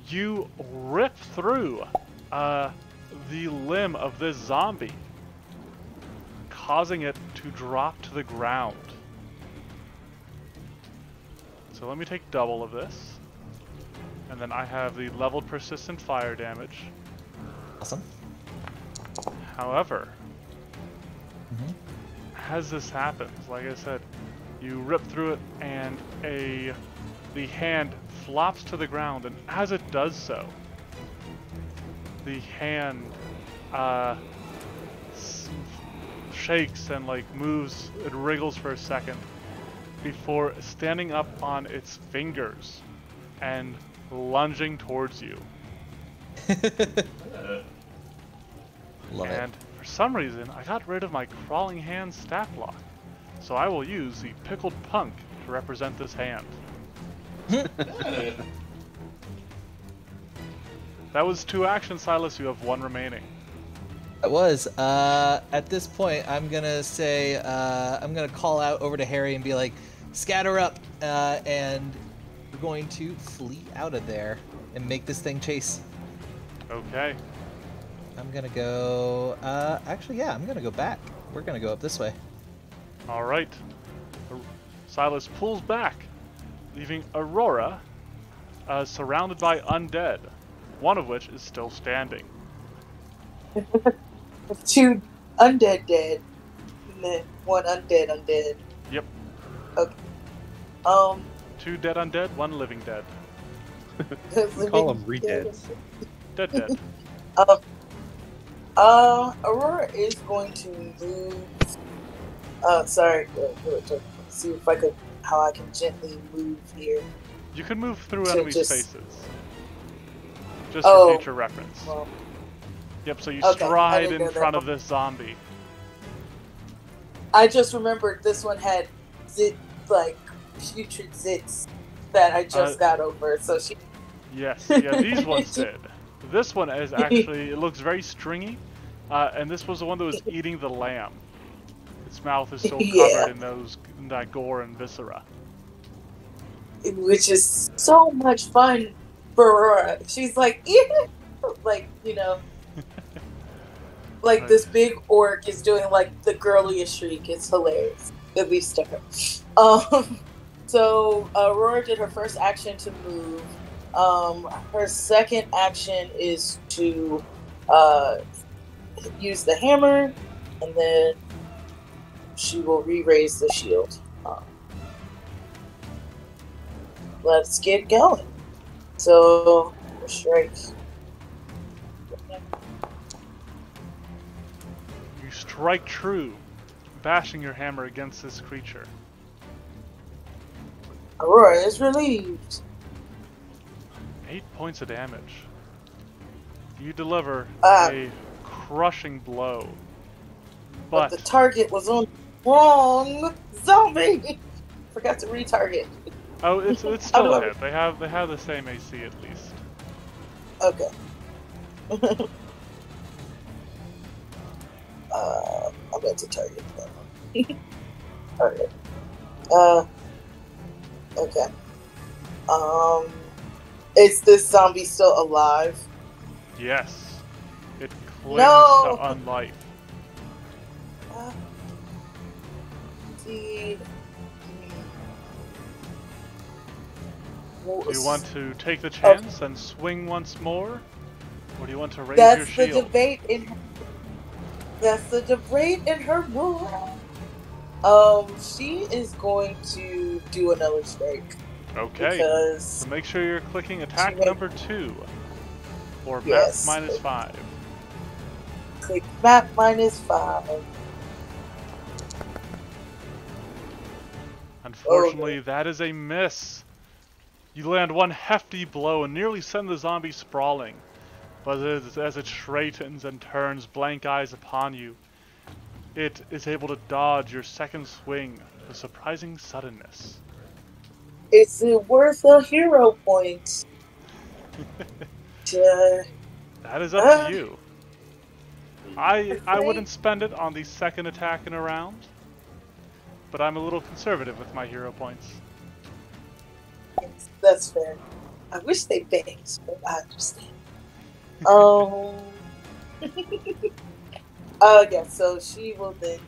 you rip through the limb of this zombie, causing it to drop to the ground. So let me take double of this, and then I have the leveled persistent fire damage. Awesome. However, Mhm. as this happens, like I said, you rip through it, and the hand flops to the ground, and as it does so, the hand shakes and like moves, it wriggles for a second before standing up on its fingers and lunging towards you. Love And for some reason, I got rid of my crawling hand stat block. So I will use the pickled punk to represent this hand. That was 2 actions, Silas. You have 1 remaining. It was. At this point, I'm gonna say, I'm gonna call out over to Harry and be like, scatter up, and we're going to flee out of there and make this thing chase. Okay. I'm gonna go, actually, yeah, I'm gonna go back. We're gonna go up this way. All right. Silas pulls back, leaving Aurora surrounded by undead, one of which is still standing. 2 undead dead, and then 1 undead. Yep. Okay. 2 dead undead, 1 living dead. We call them redeads. Dead. Aurora is going to move. Sorry. See if I could, how I can gently move here. You can move through So enemy just- spaces. Just for future reference. Well, Yep, so you Okay, I stride didn't in know that. front of this zombie. I just remembered this one had putrid zits that I just got over. So she. Yes, yeah, these ones did. This one is actually, it looks very stringy, and this was the one that was eating the lamb. Its mouth is still Yeah. covered in that gore and viscera. Which is so much fun for Aurora. She's like, yeah, like, like this big orc is doing like the girliest shriek. It's hilarious, at least to her. So Aurora did her first action to move. Her second action is to use the hammer, and then she will re-raise the shield. Let's get going. So, strike. You strike true, bashing your hammer against this creature. Aurora is relieved. 8 points of damage. You deliver Ah. a crushing blow. But But the target was on the wrong zombie. Forgot to retarget. oh, it's still a hit. They have the same AC at least. Okay. I meant to target that one. Alright. Okay. Is this zombie still alive? Yes. It clings No! to unlife. See. Do you want to take the chance and swing once more? Or do you want to raise your That's the shield? debate in her. That's the debate in her rule. She is going to do another strike. Okay. Because So make sure you're clicking attack She may- number 2. Or Yes. math -5. click map -5. Unfortunately, that is a miss. You land one hefty blow and nearly send the zombie sprawling. But as it straightens and turns blank eyes upon you, it is able to dodge your second swing with surprising suddenness. Is it worth a hero point? That is up to you. I wouldn't spend it on the second attack in a round, but I'm a little conservative with my hero points. That's fair. I wish they banked, but I understand. Yeah, so she will then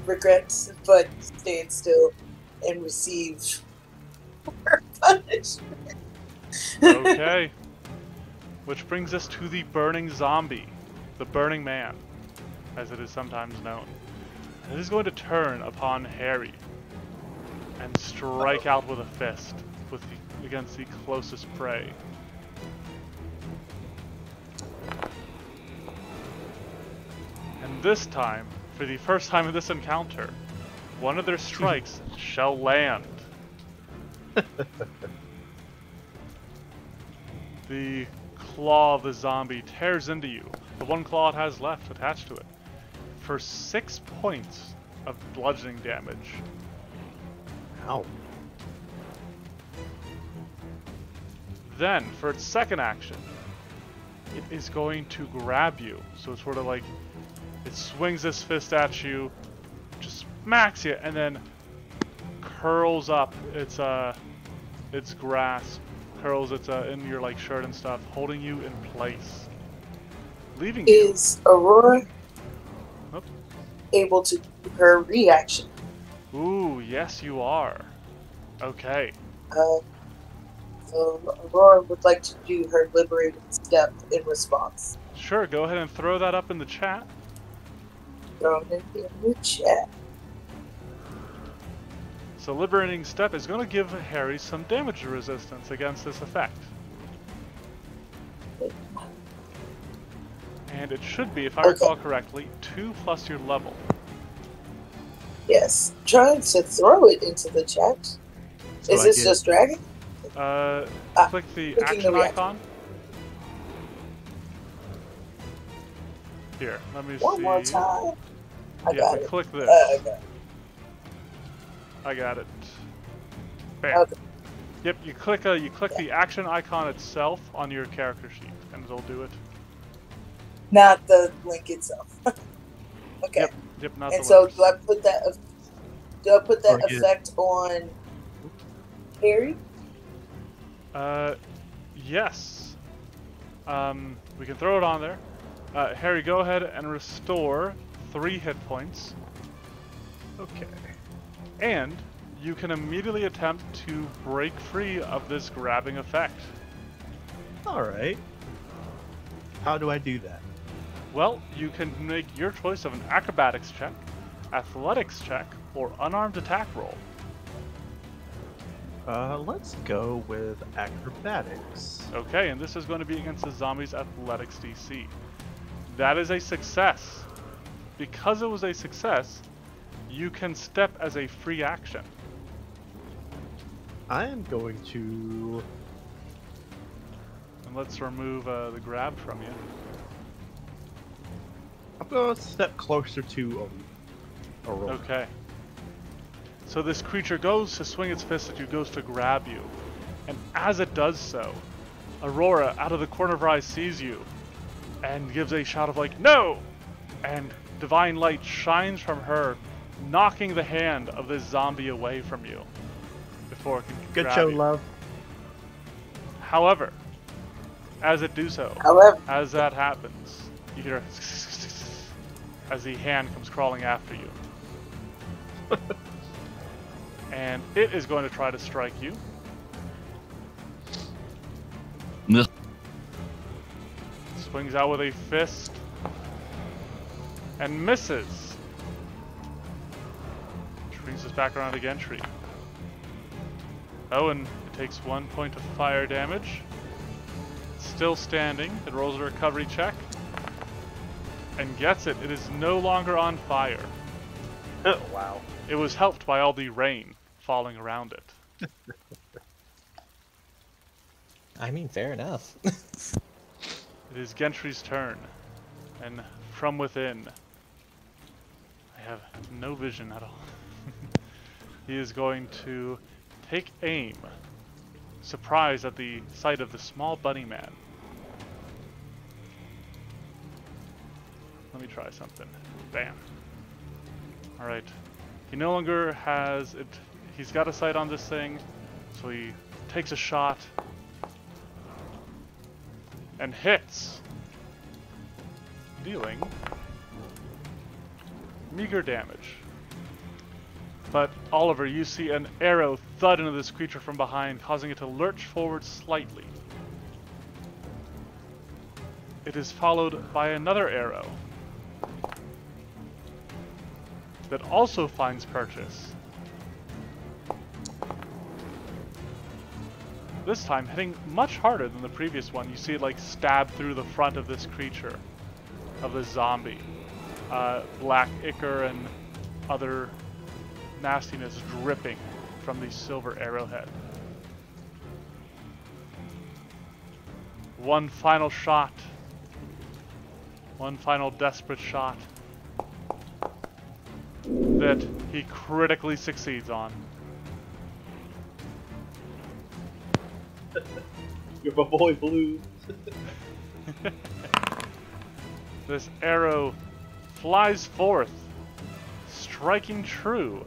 regret, but stand still and receive her punishment. Okay. Which brings us to the burning zombie, the burning man, as it is sometimes known. It is going to turn upon Harry and strike out with a fist against the closest prey. And this time, for the first time in this encounter, one of their strikes shall land. The claw of the zombie tears into you, the one claw it has left attached to it, for 6 points of bludgeoning damage. Ow. Then, for its second action, it is going to grab you. So it's sort of like, it swings this fist at you, just smacks you, and then curls up its grasp, curls its in your like shirt and stuff, holding you in place, leaving you. Is Aurora Oops. able to do her reaction? Ooh, yes, you are. Okay. So Aurora would like to do her liberating step in response. Sure, go ahead and throw that up in the chat. Thrown it in the chat. So liberating step is going to give Harry some damage resistance against this effect. And it should be, if I recall correctly, 2 plus your level. Yes. Trying to throw it into the chat. So Is I this get- just dragging? Click the clicking action the reaction. icon. Here, let me One see. more time. I Yeah, got but it. click this. I got it. I got it. Bam. Okay. Yep, you click the action icon itself on your character sheet, and it'll do it. Not the link itself. Okay. Yep, not And the so links. do I put that Or get- effect on Harry? Yes. We can throw it on there. Harry, go ahead and restore 3 hit points. Okay. And you can immediately attempt to break free of this grabbing effect. Alright. How do I do that? Well, you can make your choice of an acrobatics check, athletics check, or unarmed attack roll. Let's go with acrobatics. Okay, and this is going to be against the zombie's athletics DC. That is a success. Because it was a success, you can step as a free action. I am going to... And let's remove the grab from you. I'm going to step closer to Aurora. Okay. So this creature goes to swing its fist at you, goes to grab you. And as it does so, Aurora, out of the corner of her eye, sees you and gives a shout of like, "No!" And divine light shines from her, knocking the hand of this zombie away from you before it can Good grab show, you. love. However, as it do so, However, as that happens, you hear as the hand comes crawling after you. And it is going to try to strike you. Ugh. Swings out with a fist. And misses. Which brings us back around again, Tree. Oh, and it takes 1 point of fire damage. Still standing. It rolls a recovery check. And gets it. It is no longer on fire. Oh, wow. It was helped by all the rain falling around it. I mean, fair enough. It is Gentry's turn. And from within, I have no vision at all. He is going to take aim, surprised at the sight of the small bunny man. Let me try something. Bam. Alright. He no longer has it. He's got a sight on this thing, so he takes a shot and hits, dealing meager damage. But Oliver, you see an arrow thud into this creature from behind, causing it to lurch forward slightly. It is followed by another arrow that also finds purchase. This time hitting much harder than the previous one. You see it like stab through the front of this creature, of this zombie. Black ichor and other nastiness dripping from the silver arrowhead. One final shot. One final desperate shot that he critically succeeds on. Your boy Blue. This arrow flies forth, striking true,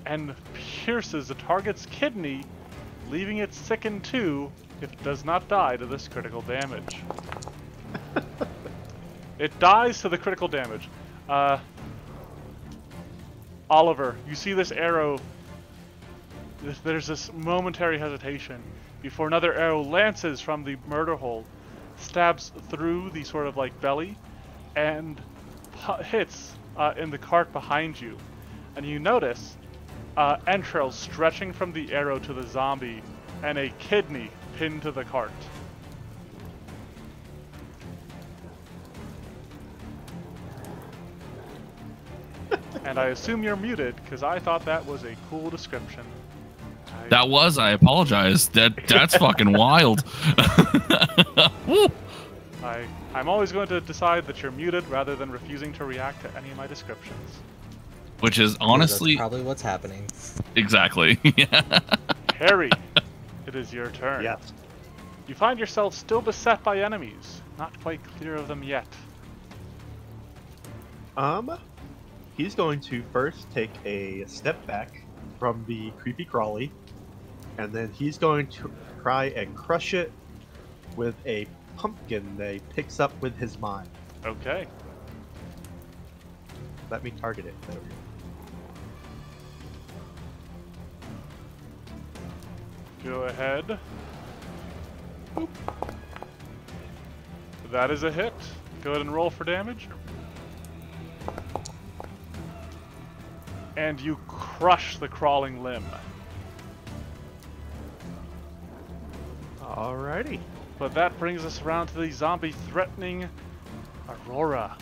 and pierces the target's kidney, leaving it sickened too if it does not die to this critical damage. It dies to the critical damage. Oliver, you see this arrow. There's this momentary hesitation before another arrow lances from the murder hole, stabs through the sort of like belly, and hits in the cart behind you. And you notice entrails stretching from the arrow to the zombie, and a kidney pinned to the cart. And I assume you're muted, because I thought that was a cool description. That was, I apologize. That's fucking wild. Woo. I'm always going to decide that you're muted rather than refusing to react to any of my descriptions. Which is honestly... That's probably what's happening. Exactly. Yeah. Harry, it is your turn. Yes. You find yourself still beset by enemies, not quite clear of them yet. He's going to first take a step back from the creepy crawly, and then he's going to try and crush it with a pumpkin that he picks up with his mind. Okay. Let me target it. There we go. Go ahead. Boop. That is a hit. Go ahead and roll for damage. And you crush the crawling limb. Alrighty. But that brings us around to the zombie threatening Aurora,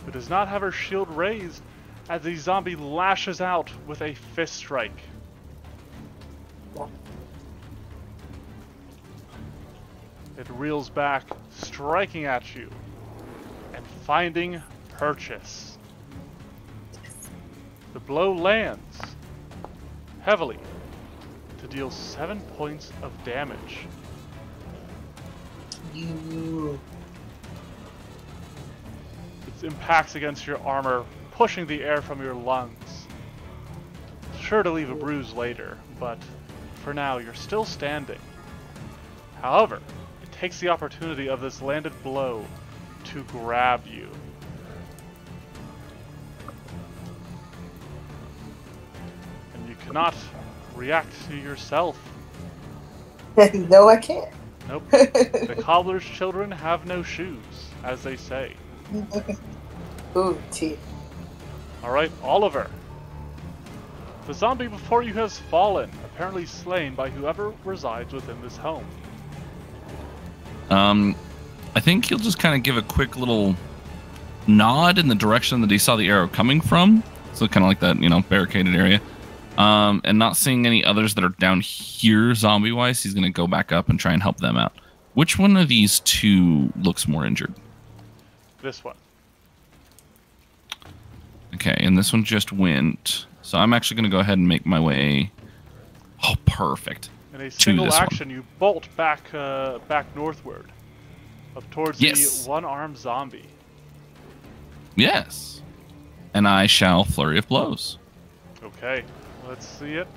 who does not have her shield raised as the zombie lashes out with a fist strike. It reels back, striking at you, and finding purchase. The blow lands heavily to deal 7 points of damage. You. It impacts against your armor, pushing the air from your lungs. Sure to leave a bruise later, but for now you're still standing. However, it takes the opportunity of this landed blow to grab you. And you cannot react to yourself. No, I can't. Nope. The cobbler's children have no shoes, as they say. Ooh, tea. Alright, Oliver. The zombie before you has fallen, apparently slain by whoever resides within this home. I think he'll just kind of give a quick little nod in the direction that he saw the arrow coming from. So kind of like that, barricaded area. And not seeing any others that are down here zombie-wise, he's going to go back up and try and help them out. Which one of these two looks more injured? This one. Okay, and this one just went. So I'm actually going to go ahead and make my way. Oh, perfect. In a single action, you bolt back northward, up towards the one-armed zombie. Yes. And I shall flurry of blows. Okay, let's see it.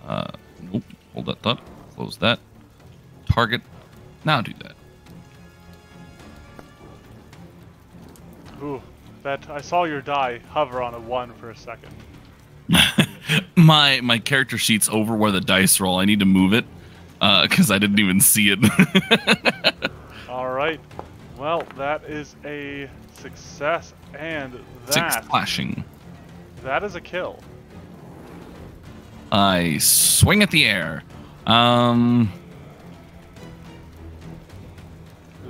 Nope. Hold that thought. Close that. Target. Now do that. Ooh, I saw your die hover on a 1 for a second. My character sheet's over where the dice roll. I need to move it because I didn't even see it. All right. Well, that is a success, and 6 slashing. That is a kill. I swing at the air. The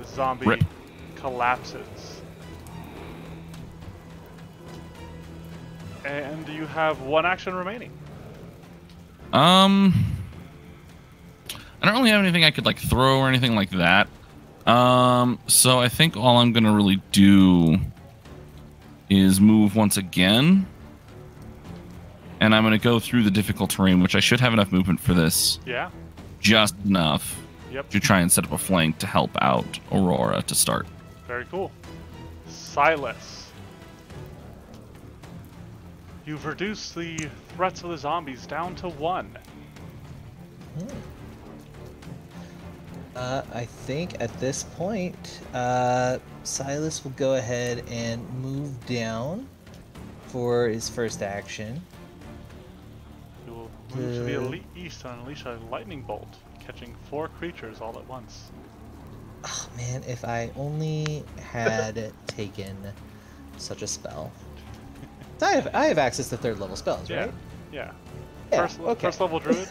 zombie Rip. collapses. And you have 1 action remaining. I don't really have anything I could throw or anything like that. So I think all I'm gonna really do is move once again. And I'm gonna go through the difficult terrain, which I should have enough movement for this. Yeah. Just enough. Yep. To try and set up a flank to help out Aurora to start. Very cool. Silas. You've reduced the threats of the zombies down to 1. I think at this point, Silas will go ahead and move down for his first action. He will move to the east and unleash a lightning bolt, catching 4 creatures all at once. Oh man, if I only had taken such a spell. I have access to 3rd level spells, right? Yeah. Yeah, First level druid.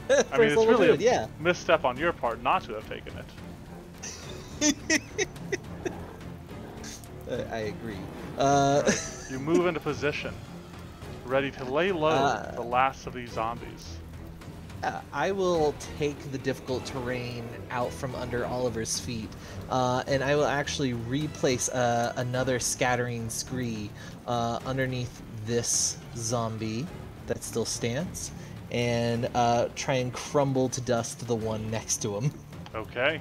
First I mean, it's level really druid, a misstep on your part not to have taken it. I agree. You move into position, ready to lay low the last of these zombies. I will take the difficult terrain out from under Oliver's feet, and I will actually replace another scattering scree underneath this zombie that still stands, and try and crumble to dust the one next to him. Okay.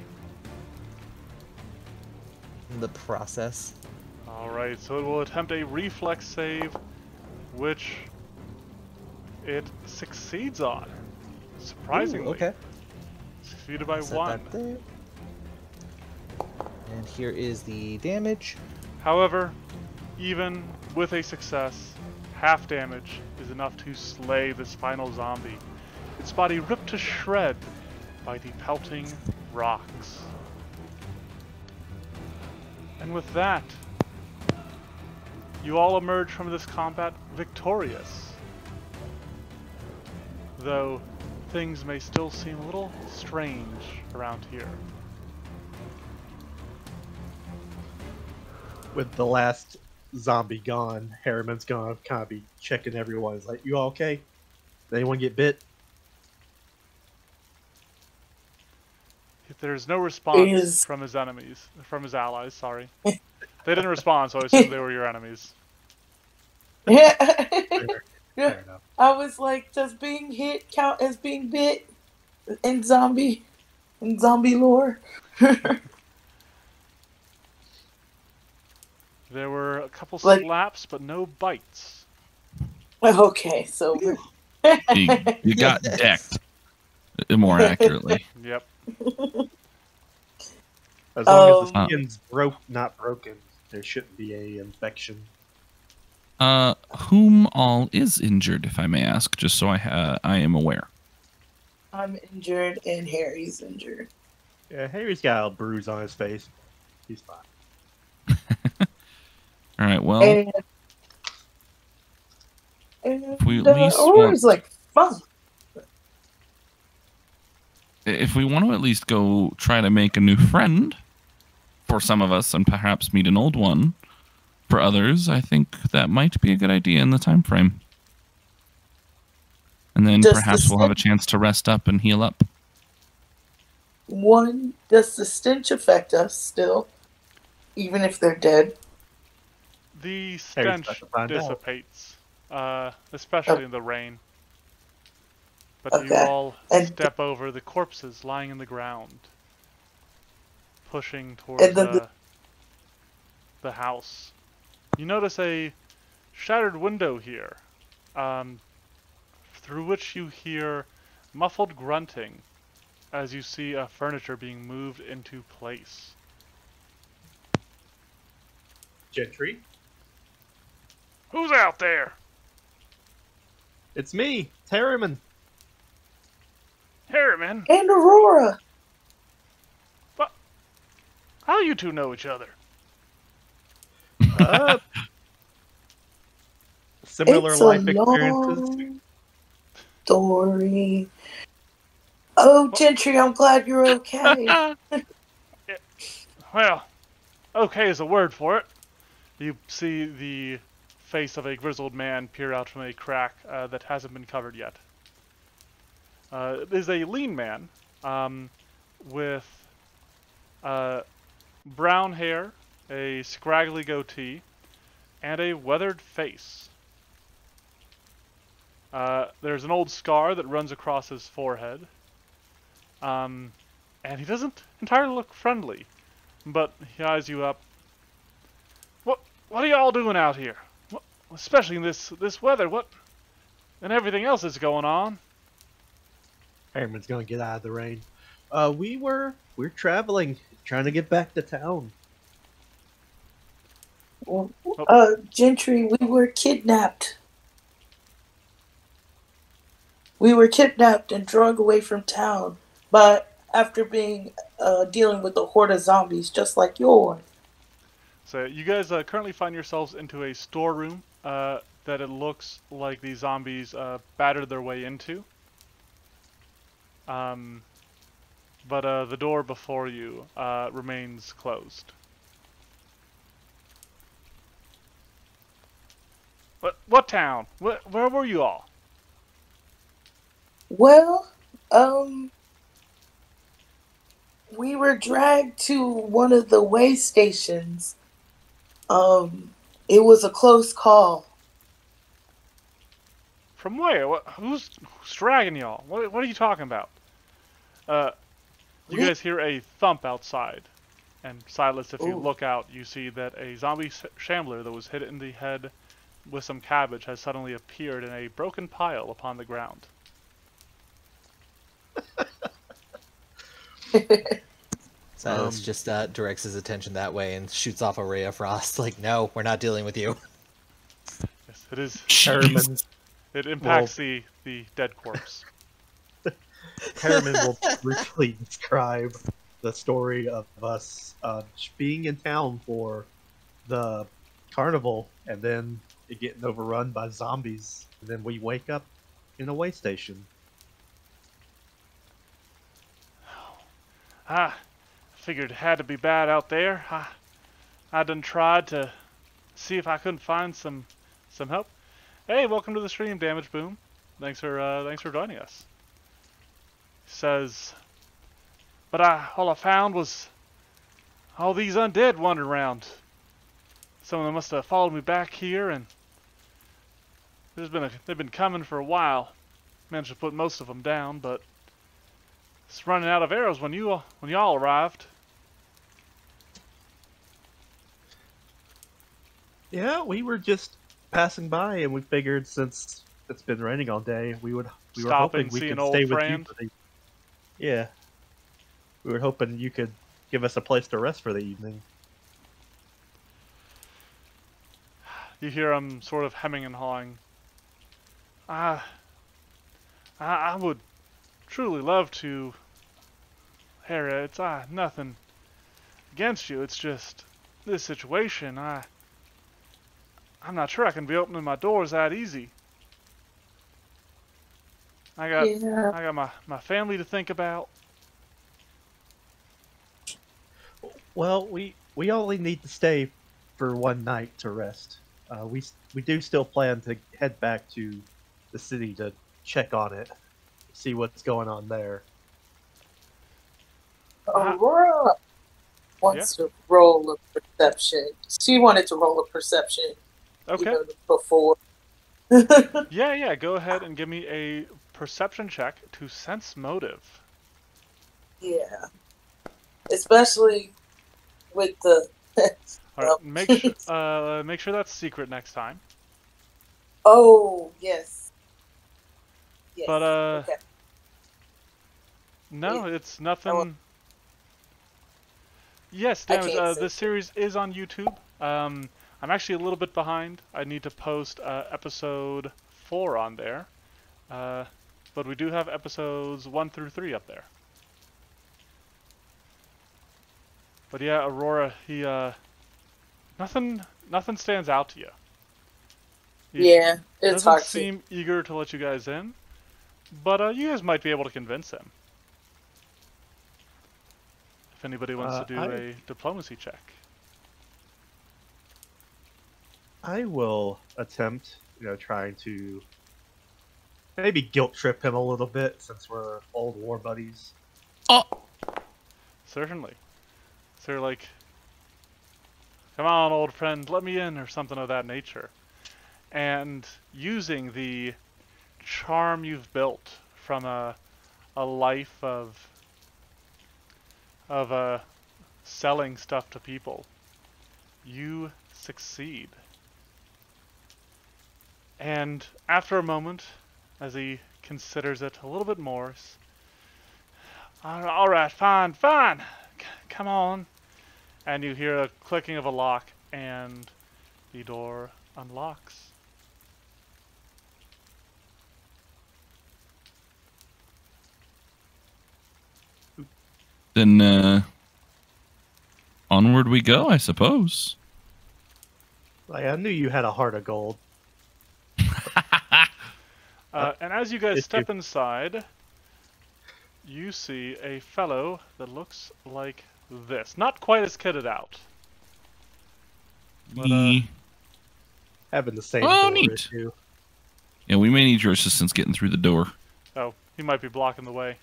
In the process. Alright, so it will attempt a reflex save, which it succeeds on. Surprisingly. Ooh, okay. Succeeded by Set 1. that there. And here is the damage. However, even with a success, half damage is enough to slay this final zombie. Its body ripped to shreds by the pelting rocks. And with that, you all emerge from this combat victorious. Though things may still seem a little strange around here. With the last zombie gone, Harriman's gonna kind of be checking everyone. He's like, "You all okay? Did anyone get bit?" There's no response from his allies, sorry. They didn't respond, so I assumed they were your enemies. Fair enough. I was like, does being hit count as being bit in zombie lore? There were a couple slaps, but no bites. Okay, so You got decked, more accurately. Yep. As long as the skin's not broken, there shouldn't be a infection. Whom all is injured, if I may ask, just so I am aware. I'm injured and Harry's injured. Yeah, Harry's got a bruise on his face. He's fine. All right, well. And If we at least Aurora's want, like, fun. if we want to at least go try to make a new friend for some of us, and perhaps meet an old one for others, I think that might be a good idea in the time frame. And then Does perhaps the we'll have a stench, chance to rest up and heal up. does the stench affect us still, even if they're dead? The Harry's about stench to find out. dissipates, especially in the rain. But you Okay. all And step over the corpses lying in the ground, pushing and towards then the house. You notice a shattered window here, through which you hear muffled grunting as you see furniture being moved into place. Gentry, Who's out there? it's me, Harriman. Harriman, and Aurora. how you two know each other? Similar It's a life experiences. long story. Oh, Gentry, I'm glad you're okay. Yeah, well, okay is a word for it. You see the face of a grizzled man peer out from a crack that hasn't been covered yet. It is a lean man with brown hair, a scraggly goatee, and a weathered face. There's an old scar that runs across his forehead. And he doesn't entirely look friendly, but he eyes you up. What are y'all doing out here? Especially in this weather, and everything else that's going on? Harriman's gonna get out of the rain. We're traveling, trying to get back to town. Gentry, we were kidnapped. We were kidnapped and dragged away from town, but after dealing with a horde of zombies just like yours. So you guys currently find yourselves into a storeroom that it looks like the zombies battered their way into. But the door before you remains closed. What town? Where were you all? Well, we were dragged to one of the way stations. It was a close call. From where? Who's dragging y'all? What are you talking about? You guys hear a thump outside. And Silas, if you Ooh. look out, you see that a zombie shambler that was hit in the head with some cabbage has suddenly appeared in a broken pile upon the ground. Silas just directs his attention that way and shoots off a ray of frost. Like, no, we're not dealing with you. Yes, it is. Harriman, It impacts the dead corpse. Harriman will briefly describe the story of us being in town for the carnival and then it getting overrun by zombies. And then we wake up in a way station. I figured it had to be bad out there. I done tried to see if I couldn't find some help. Hey, welcome to the stream, Damage Boom. Thanks for joining us. Says, but all I found was all these undead wandering around. Some of them must have followed me back here, and they've been coming for a while. Managed to put most of them down, but it's running out of arrows when y'all arrived. Yeah, we were just passing by, and we figured since it's been raining all day, we were Stop hoping and we see could an old stay with you. friend. Yeah, we were hoping you could give us a place to rest for the evening. You hear him sort of hemming and hawing. I would truly love to, Harry. It's nothing against you. It's just this situation. I'm not sure I can be opening my doors that easy. I got Yeah. I got my family to think about. Well, we only need to stay for one night to rest. We do still plan to head back to the city to check on it, see what's going on there. Uh, Aurora yeah. wants to roll a perception. She wanted to roll a perception, Okay. before. Yeah. Go ahead and give me a perception check to sense motive. Yeah. Especially with the. All right. Make sure that's secret next time. Oh, yes. Yes. But Okay. no, Yeah. it's nothing. Yes, I damage. can't say. This series is on YouTube. I'm actually a little bit behind. I need to post episode 4 on there. But we do have episodes 1 through 3 up there. But yeah, Aurora, he nothing stands out to you. He Yeah, it's doesn't hard to. seem eager to let you guys in, but you guys might be able to convince him. If anybody wants to do a diplomacy check. I will attempt, trying to maybe guilt trip him a little bit since we're old war buddies. Oh, Certainly. So you're like, come on, old friend, let me in, or something of that nature. And using the charm you've built from a life of selling stuff to people, you succeed. And after a moment, as he considers it a little bit more, all right, fine, come on. And you hear a clicking of a lock, and the door unlocks. then onward we go, I suppose. Like, I knew you had a heart of gold. And as you guys step inside, you see a fellow that looks like this. Not quite as kitted out. But, Me. Having the same Oh, door neat. issue. Yeah, we may need your assistance getting through the door. oh, he might be blocking the way.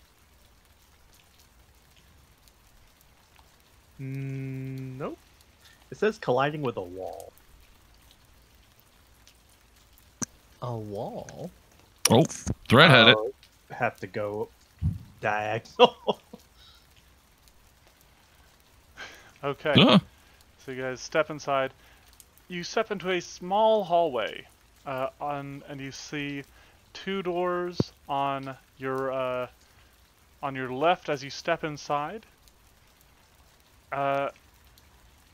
Nope. It says colliding with a wall. A wall? Oh, threat had it. Have to go diagonal. Okay. Ugh. So you guys step inside. You step into a small hallway, and you see 2 doors on your left as you step inside. As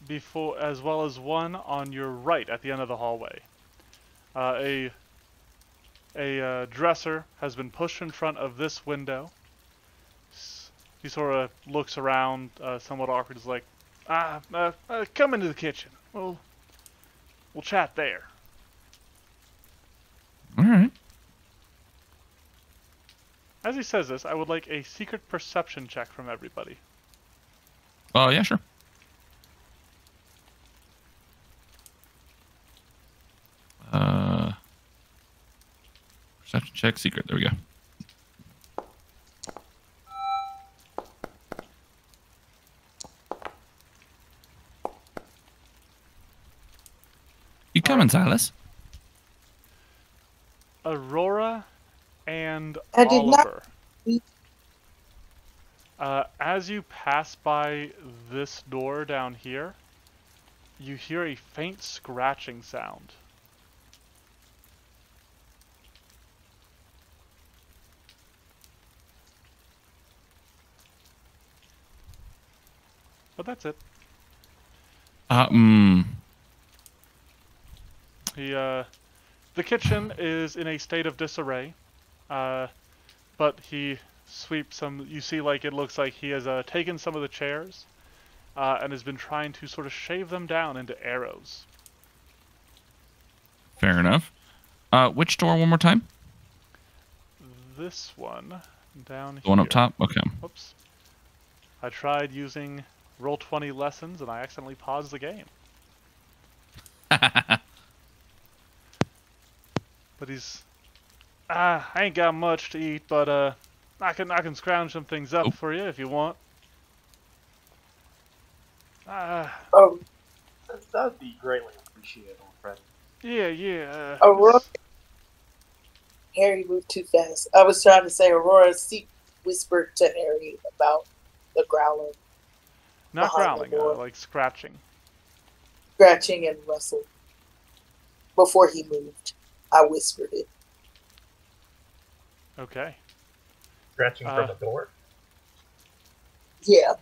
well as one on your right at the end of the hallway. A dresser has been pushed in front of this window. He sort of looks around, somewhat awkward. He's like, come into the kitchen. We'll chat there. All right. As he says this, I would like a secret perception check from everybody. Oh, yeah, sure. Perception check, secret. There we go. You coming, Silas? Aurora and I did not- Oliver. As you pass by this door down here, you hear a faint scratching sound. But that's it. The kitchen is in a state of disarray, but he sweeps some. You see, like it looks like he has taken some of the chairs and has been trying to sort of shave them down into arrows. Fair enough. Which door one more time? this one down here. The one up top? Okay. Whoops. I tried using Roll20 lessons and I accidentally paused the game. But he's... I ain't got much to eat, but I can scrounge some things up for you if you want. Oh, That would be greatly appreciated, old friend. Yeah. Aurora. Harry moved too fast. I was trying to say Aurora whispered to Harry about the growling. Not behind growling, the door. like scratching. Scratching and rustled. Before he moved, I whispered it. Okay. Scratching from the door? Yeah,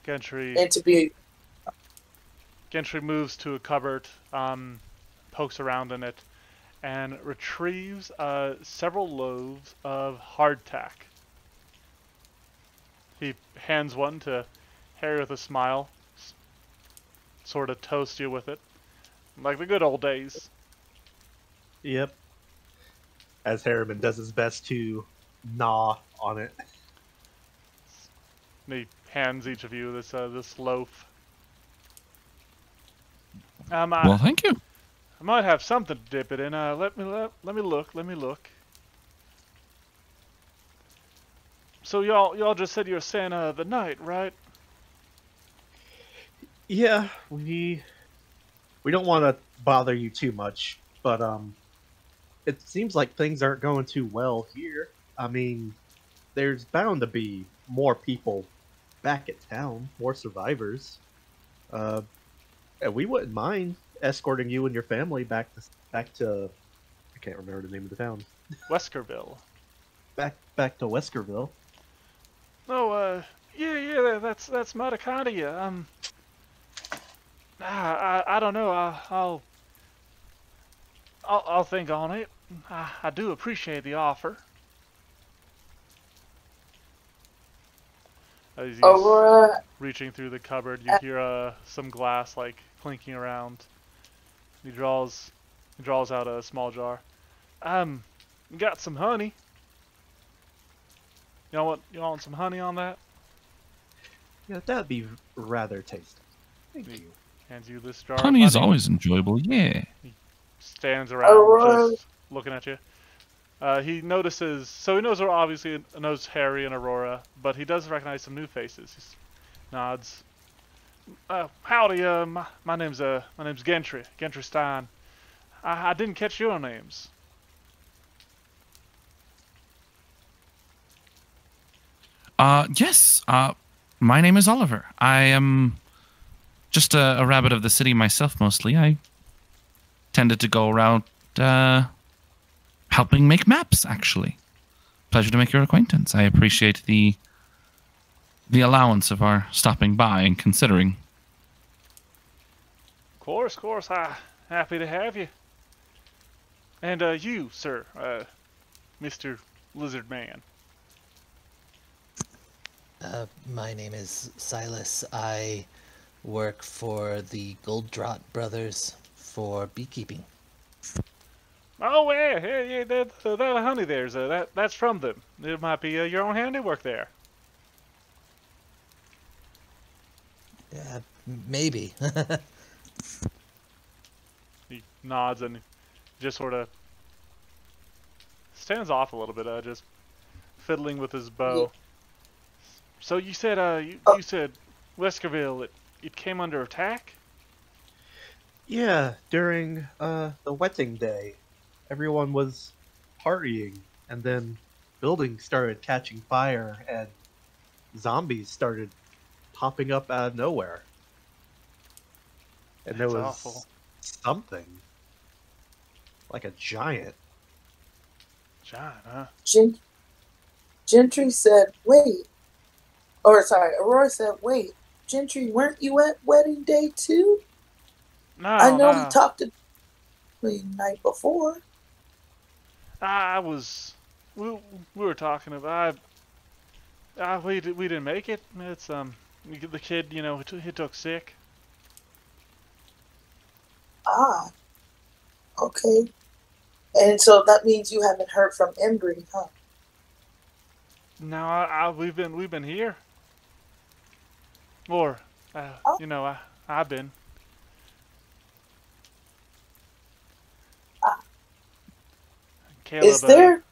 Gentry and to be moves to a cupboard, pokes around in it, and retrieves several loaves of hardtack. He hands one to Harry with a smile, sort of toasts you with it, like the good old days. Yep. As Harriman does his best to gnaw on it. And he hands each of you this loaf. Well, thank you. I might have something to dip it in. Let me look. So y'all just said you were staying the night, right? Yeah, we don't want to bother you too much, but it seems like things aren't going too well here. I mean, there's bound to be more people back at town, more survivors. And we wouldn't mind escorting you and your family back to I can't remember the name of the town. Weskerville. Back to Weskerville. Oh, yeah, that's mighty kind of you. I don't know. I'll think on it. I do appreciate the offer. As he's Aurora. reaching through the cupboard, you hear some glass like clinking around. He draws out a small jar. Got some honey. You want some honey on that? Yeah, that'd be rather tasty. Thank He you. hands you this jar. Honey of is always enjoyable, yeah. Stands around Aurora. just looking at you. He notices, so he knows obviously knows Harry and Aurora, but he does recognize some new faces. He nods. Howdy, my name's Gentry Stein. I didn't catch your names. Yes, my name is Oliver. I am just a rabbit of the city myself, mostly. I tended to go around helping make maps, actually. Pleasure to make your acquaintance. I appreciate the allowance of our stopping by and considering. Of course, happy to have you. And you, sir, Mr. Lizard Man. My name is Silas. I work for the Goldratt brothers for beekeeping. Oh yeah, that honey there's that's from them. It might be your own handiwork there. Maybe. He nods and just sort of stands off a little bit, just fiddling with his bow. Yeah. So you said you said Weskerville it came under attack? Yeah, during the wedding day, everyone was partying, and then buildings started catching fire, and zombies started popping up out of nowhere. And there That's was awful. something like a giant. John, huh? Gentry said, wait. Or sorry, Aurora said, wait. Gentry, weren't you at wedding day too? No, I know no. he talked to me the night before. I was we were talking about we didn't make it. It's the kid, he took sick. Ah, okay. And so that means you haven't heard from Embry, huh? No, we've been here, or Oh, I've been. ah. Is Caleb, there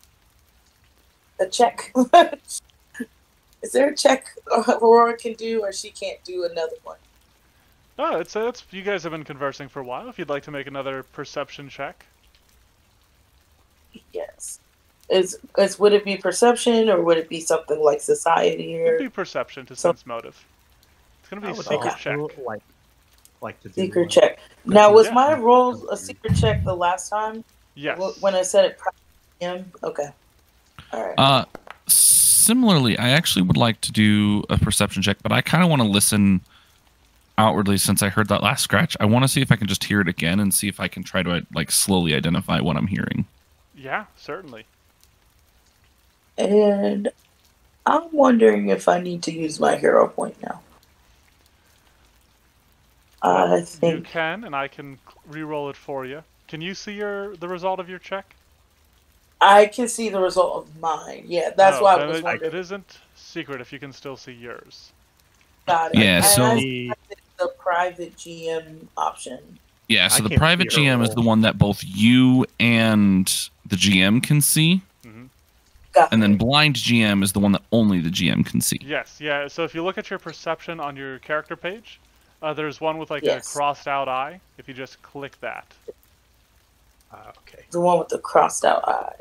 a check? Is there a check Aurora can do, or she can't do another one? oh, it's you guys have been conversing for a while. If you'd like to make another perception check. Yes. Would it be perception, or would it be something like society It'd or be perception to some sense motive. It's gonna be I a would secret Okay. check. also like to do secret one. check? Now, was Yeah. my roll a secret check the last time Yes. when I said it? Okay. All right. Similarly, I actually would like to do a perception check, but I kind of want to listen outwardly since I heard that last scratch. I want to see if I can just hear it again and see if I can try to like slowly identify what I'm hearing. Yeah, certainly. And I'm wondering if I need to use my hero point now. Well, I you think can, and I can re-roll it for you. Can you see the result of your check? I can see the result of mine. Yeah, that's No, why I then was it wondering. isn't secret if you can still see yours. Got it. Yeah, And so- I selected the private GM option. Yeah, so I the can't private see her GM is roll. the one that both you and the GM can see, Got and then it. blind GM is the one that only the GM can see. Yes, yeah. So if you look at your perception on your character page, there's one with like a Yes. crossed out eye. If you just click that. Okay. The one with the crossed out eye.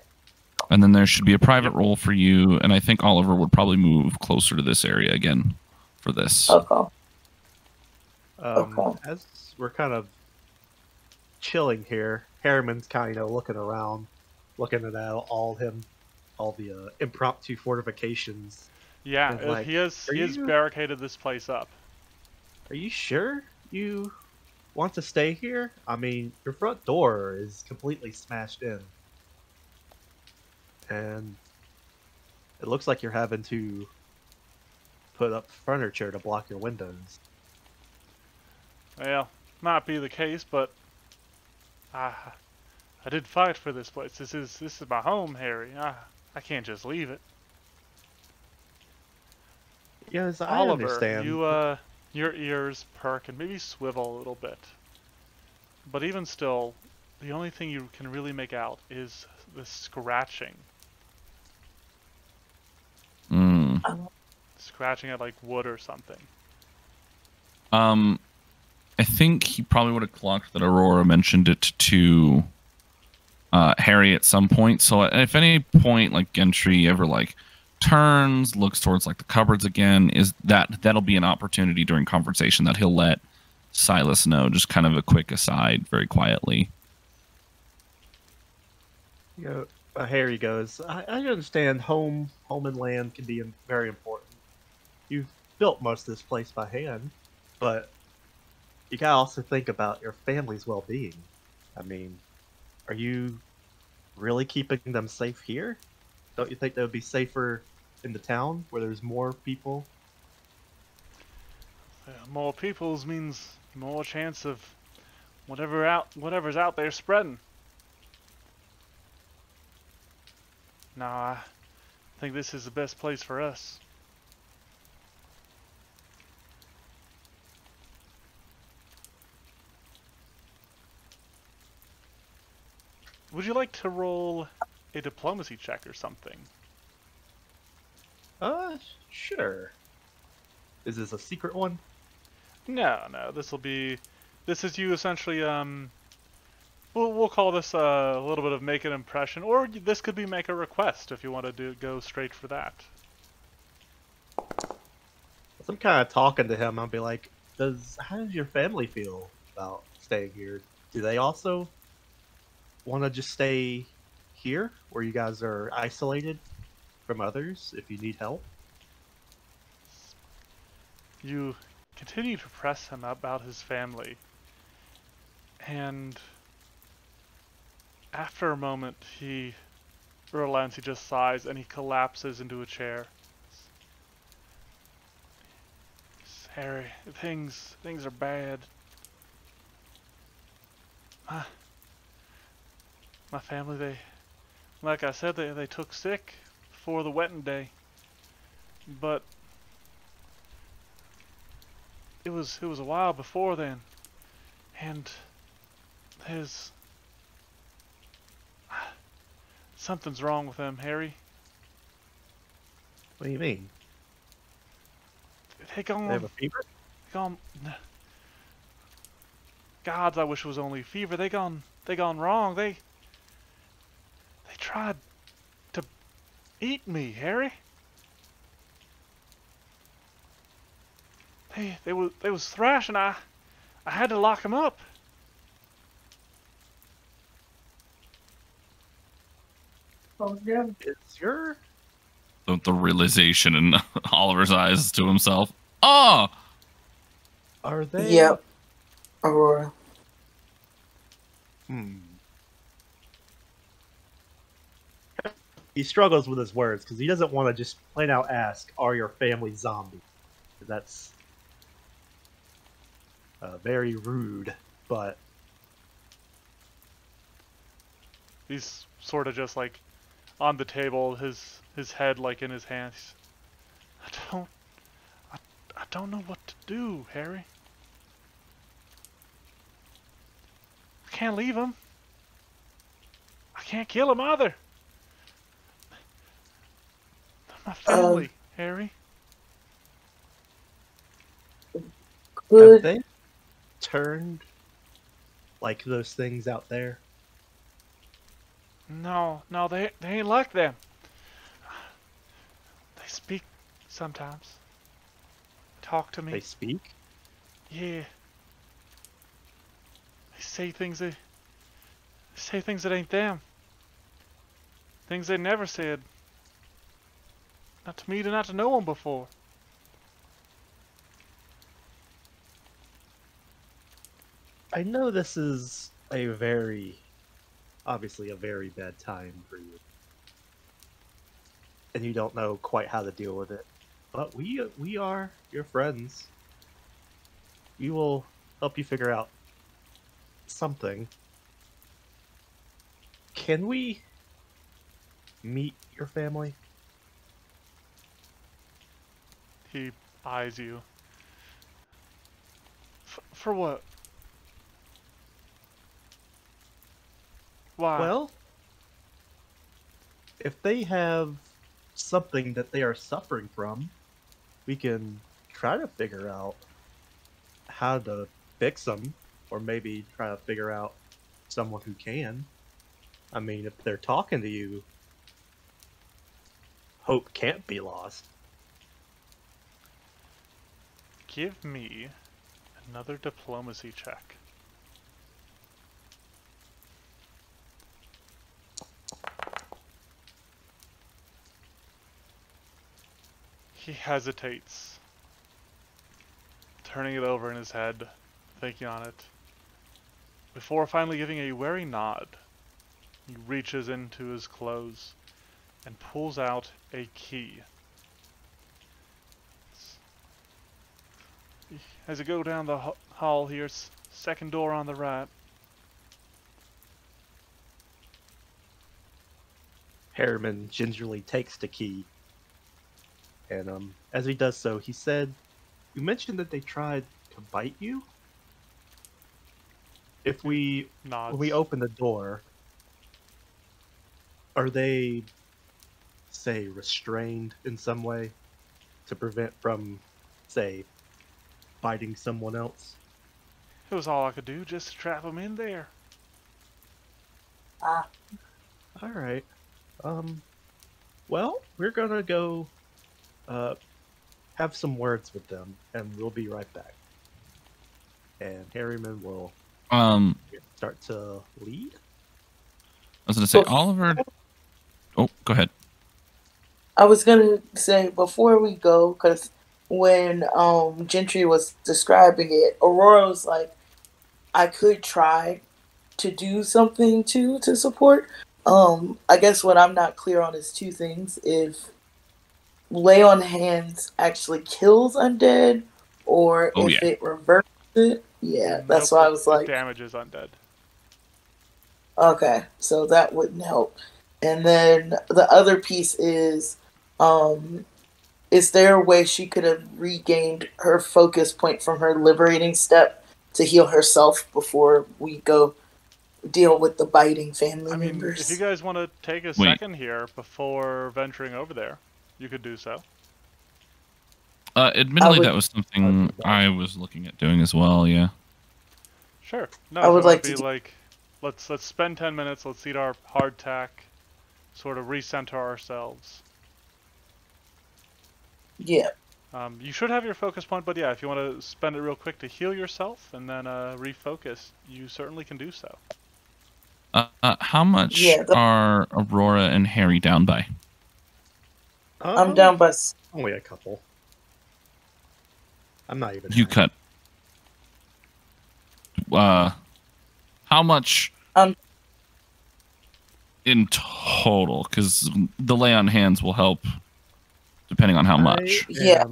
And then there should be a private roll for you, and I think Oliver would probably move closer to this area again for this. Okay. Okay. As we're kind of chilling here, Harriman's kind of looking around, looking at all the impromptu fortifications. Yeah, It's like, he has are you- barricaded this place up. Are you sure you want to stay here? I mean, your front door is completely smashed in. And it looks like you're having to put up furniture to block your windows. Well, might be the case, but I did fight for this place. This is my home, Harry. I can't just leave it. Yes, I Oliver, understand. your ears perk and maybe swivel a little bit. But even still, the only thing you can really make out is the scratching. Scratching at like wood or something. I think he probably would have clocked that Aurora mentioned it to Harry at some point. So if any point like Gentry ever like turns, looks towards like the cupboards again, that'll be an opportunity during conversation that he'll let Silas know. Just kind of a quick aside, very quietly. Harry goes, I understand home and land can be very important. You've built most of this place by hand, but you gotta also think about your family's well-being. I mean, are you really keeping them safe here? Don't you think they would be safer in the town where there's more people? More peoples means more chance of whatever's out there spreading. No, I think this is the best place for us. Would you like to roll a diplomacy check or something? Sure. Is this a secret one? No. This is you essentially. We'll call this a little bit of make an impression, or this could be make a request if you want to go straight for that. As I'm kind of talking to him, I'll be like, how does your family feel about staying here? Do they also want to just stay here where you guys are isolated from others if you need help? You continue to press him about his family, and after a moment he relents, he just sighs, and he collapses into a chair. Harry, things are bad. My family, like I said, they took sick before the wedding day. But it was a while before then. And there's something's wrong with them, Harry. What do you mean? They They have a fever? gone. Gods, I wish it was only fever. They gone wrong. They tried to eat me, Harry. They was thrashing. I had to lock them up. Oh, yeah. Is your The realization in Oliver's eyes to himself. Oh! are they? Yep. Aurora. He struggles with his words because he doesn't want to just plain out ask, "Are your family zombies?" That's very rude. But He's sort of just like on the table, his head like in his hands. I don't know what to do, Harry. I can't leave him. I can't kill him either. They're my family, Harry. have Could they turned like those things out there? No, they ain't like them. They speak sometimes. Talk to me. They speak? Yeah. They say things that ain't them. Things they never said. Not to me, not to know them before. I know this is obviously a very bad time for you. And you don't know quite how to deal with it. But we are your friends. We will help you figure out something. Can we meet your family? He eyes you. For what? Why? Well, if they have something that they are suffering from, we can try to figure out how to fix them, or maybe try to figure out someone who can. I mean, if they're talking to you, hope can't be lost. Give me another diplomacy check. He hesitates, turning it over in his head, thinking on it. Before finally giving a wary nod, he reaches into his clothes and pulls out a key. As you go down the hall here, second door on the right. Harriman gingerly takes the key. And as he does so, he said, "You mentioned that they tried to bite you? If we Nods. when we open the door, are they, say, restrained in some way to prevent from, say, biting someone else?" It was all I could do just to trap him in there. Ah, All right. Well, we're gonna go have some words with them, and we'll be right back. And Harriman will I start to lead. was gonna say Bef- Oliver. Oh, go ahead. I was gonna say before we go, because when Gentry was describing it, Aurora was like, I could try to do something to support. I guess what I'm not clear on is two things: if lay on hands actually kills undead, or Oh, if yeah. it reverses it. Yeah, that's Nope, why I was it like, damages undead. Okay, so that wouldn't help. And then the other piece is there a way she could have regained her focus point from her liberating step to heal herself before we go deal with the biting family I mean, if members? you guys want to take a Wait. second here before venturing over there, you could do so. Admittedly, would- that was something I was looking at doing as well. Yeah. Sure. No, I if would you want like to be to like, let's spend 10 minutes. Let's eat our hardtack, sort of recenter ourselves. Yeah. You should have your focus point, but yeah, if you want to spend it real quick to heal yourself and then refocus, you certainly can do so. How much Yeah, are Aurora and Harry down by? I'm down by Only a couple. I'm not even. You high. cut. How much in total? Because the lay on hands will help, depending on how much. Yeah.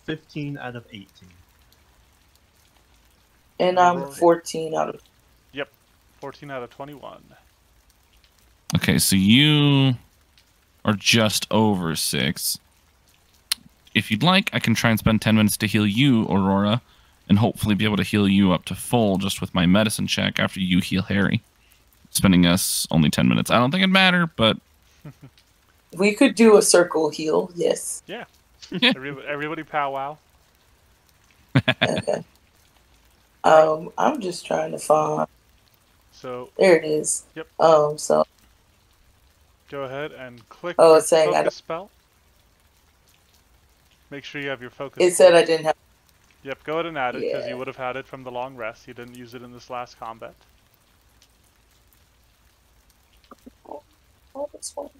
15 out of 18. and I'm 14 out of 14 out of 21. Okay, so you are just over 6. If you'd like, I can try and spend 10 minutes to heal you, Aurora, and hopefully be able to heal you up to full just with my medicine check after you heal Harry. Spending us only 10 minutes. I don't think it'd matter, but... We could do a circle heal, yes. Yeah. Everybody powwow. Okay. I'm just trying to find. So There it is. Yep. So go ahead and click Oh, your it's saying I focus don't- spell. Make sure you have your focus. it said point. I didn't have. Yep, go ahead and add it because Yeah. you would have had it from the long rest. You didn't use it in this last combat. Oh, this one.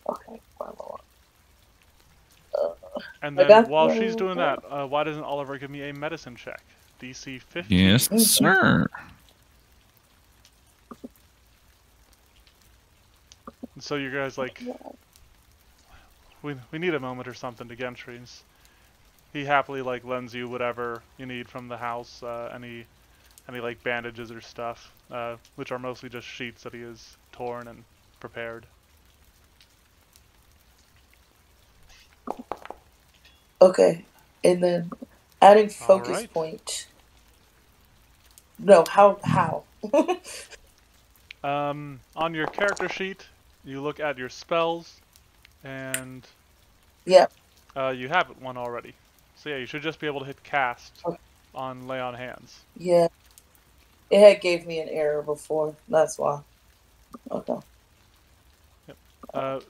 Okay. And I then got while the- she's doing that, why doesn't Oliver give me a medicine check? DC 15. Yes, sir. And so you guys like, we need a moment or something to Gentry's. He happily like lends you whatever you need from the house, any like bandages or stuff, which are mostly just sheets that he has torn and prepared. Okay, and then adding focus Alright. point. No, how? On your character sheet, you look at your spells, and Yeah. you have one already. So yeah, you should just be able to hit cast Okay. on lay on hands. Yeah. It had gave me an error before. That's why. Okay.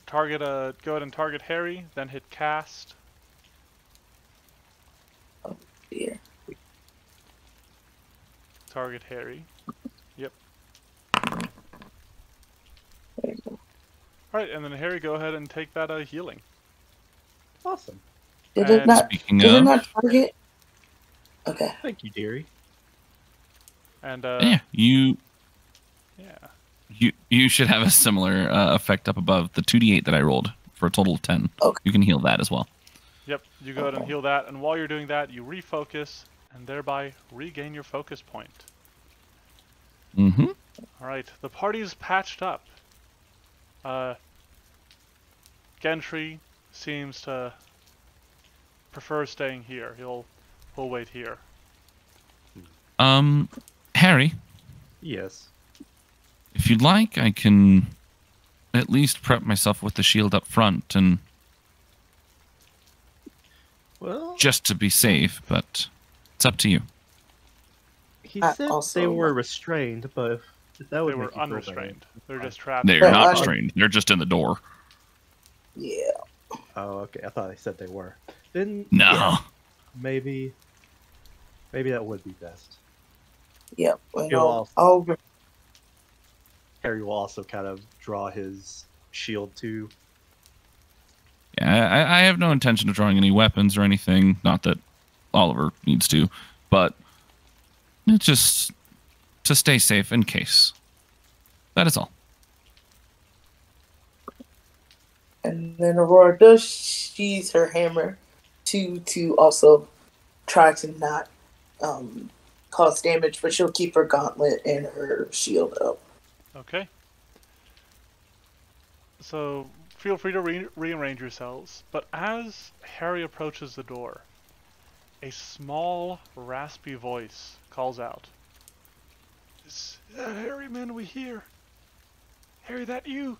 Target go ahead and target Harry, then hit cast. Yeah. Target Harry. Yep. There you go. Alright, and then Harry, go ahead and take that healing. Awesome. Did it And not? Speaking Did it of, not target? Okay. Thank you, dearie. And yeah, yeah. you should have a similar effect up above the 2d8 that I rolled for a total of 10. Okay. You can heal that as well. Yep, you go ahead and heal that, and while you're doing that, you refocus, and thereby regain your focus point. Mm-hmm. Alright, the party's patched up. Gentry seems to prefer staying here. He'll wait here. Harry, Yes. if you'd like, I can at least prep myself with the shield up front and Well, just to be safe, but it's up to you. he I said also they were like- restrained, but if that They would were make you feel bad. unrestrained. They're just trapped. They're But not I- restrained. They're just in the door. Yeah. Oh, okay. I thought they said they were. Then No. yeah, maybe that would be best. Yep. And You'll I'll, also- I'll Harry will also kind of draw his shield too. Yeah, I have no intention of drawing any weapons or anything. Not that Oliver needs to, but it's just to stay safe in case. That is all. And then Aurora does sheathe her hammer to also try to not cause damage, but she'll keep her gauntlet and her shield up. Okay. So feel free to rearrange yourselves, but as Harry approaches the door, a small, raspy voice calls out. Is that Harry, man, we hear? Harry, that you?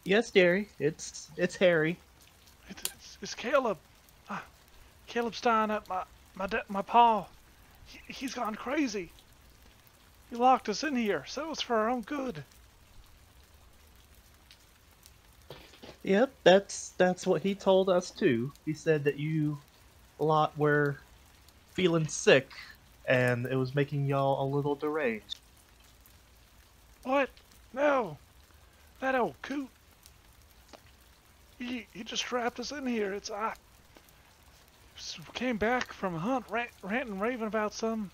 Yes, Derry. It's Harry. It's Caleb. Caleb's dying at my paw. He's gone crazy. He locked us in here, so it was for our own good. Yep, that's what he told us too. He said that you lot were feeling sick, and it was making y'all a little deranged. What? No. That old coot. He just trapped us in here. I came back from a hunt, ranting and raving about something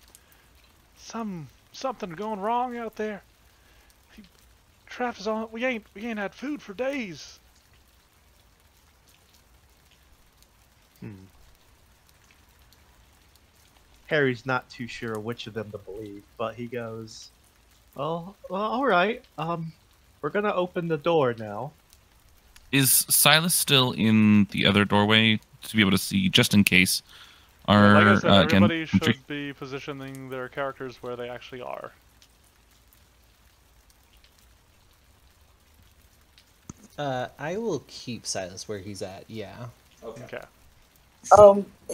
going wrong out there. He trapped us on. We ain't had food for days. Harry's not too sure which of them to believe, but he goes, well, all right. We're gonna open the door now. Is Silas still in the other doorway to be able to see, just in case? Yeah, like I Our said, again, everybody should be positioning their characters where they actually are. I will keep Silas where he's at. Yeah. Okay.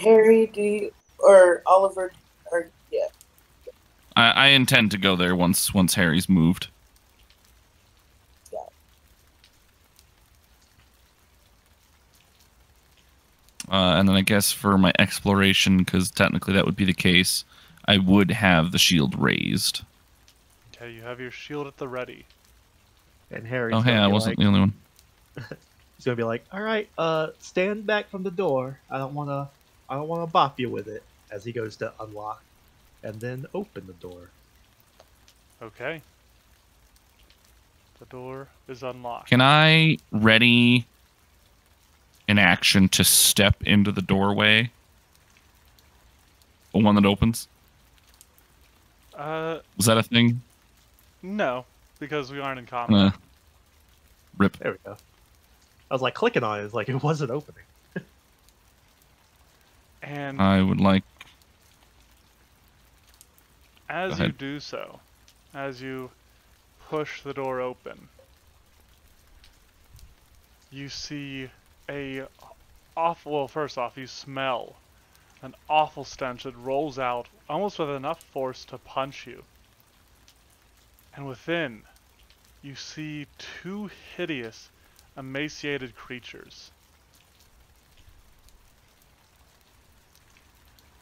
Harry, do you or Oliver or yeah. I intend to go there once Harry's moved. Yeah. And then I guess for my exploration, because technically that would be the case, I would have the shield raised. Okay, you have your shield at the ready. And Harry's Oh, hey, gonna I be wasn't like, the only one. he's gonna be like, all right, stand back from the door. I don't wanna bop you with it. As he goes to unlock and then open the door. Okay. The door is unlocked. Can I ready an action to step into the doorway? The one that opens? Was that a thing? No, because we aren't in combat. Rip. There we go. I was like clicking on it, it's like it wasn't opening. And I would like... as Go you ahead. do so, as you push the door open, you see well, first off, you smell an awful stench that rolls out almost with enough force to punch you. And within, you see two hideous, emaciated creatures.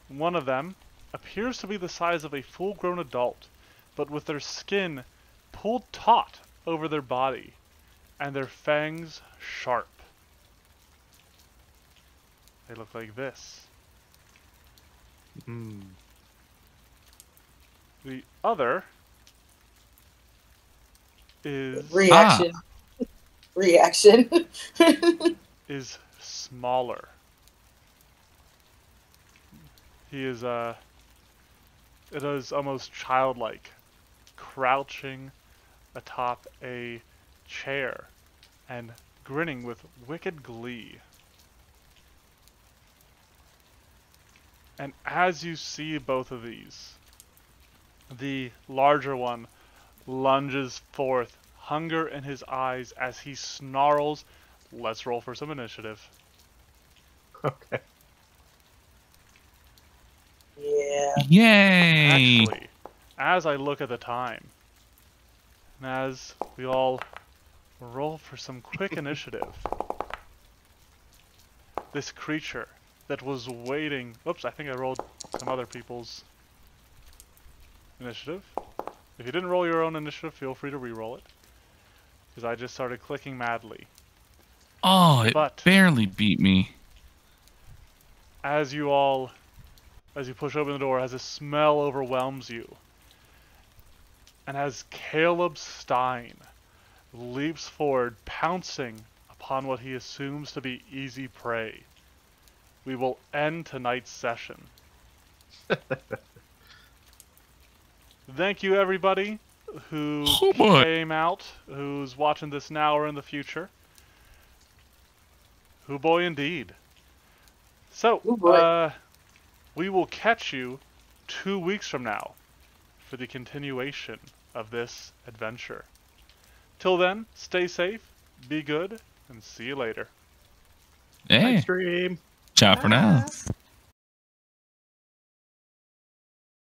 One of them appears to be the size of a full-grown adult, but with their skin pulled taut over their body, and their fangs sharp. They look like this. The other is Reaction. is smaller. He is it is almost childlike, crouching atop a chair and grinning with wicked glee. And as you see both of these, the larger one lunges forth, hunger in his eyes as he snarls. Let's roll for some initiative. Okay. Yeah. Yay! Actually, as I look at the time, and as we all roll for some quick initiative, this creature that was waiting... Oops, I think I rolled some other people's initiative. If you didn't roll your own initiative, feel free to re-roll it, because I just started clicking madly. Oh, it But barely beat me. as you push open the door, as the smell overwhelms you, and as Caleb Stein leaps forward, pouncing upon what he assumes to be easy prey, we will end tonight's session. Thank you, everybody. who Oh, boy. came out, who's watching this now or in the future. Who boy indeed. So, Ooh, boy. we will catch you 2 weeks from now for the continuation of this adventure. Till then, stay safe, be good, and see you later. Hey, Nice dream. ciao for now. Ah.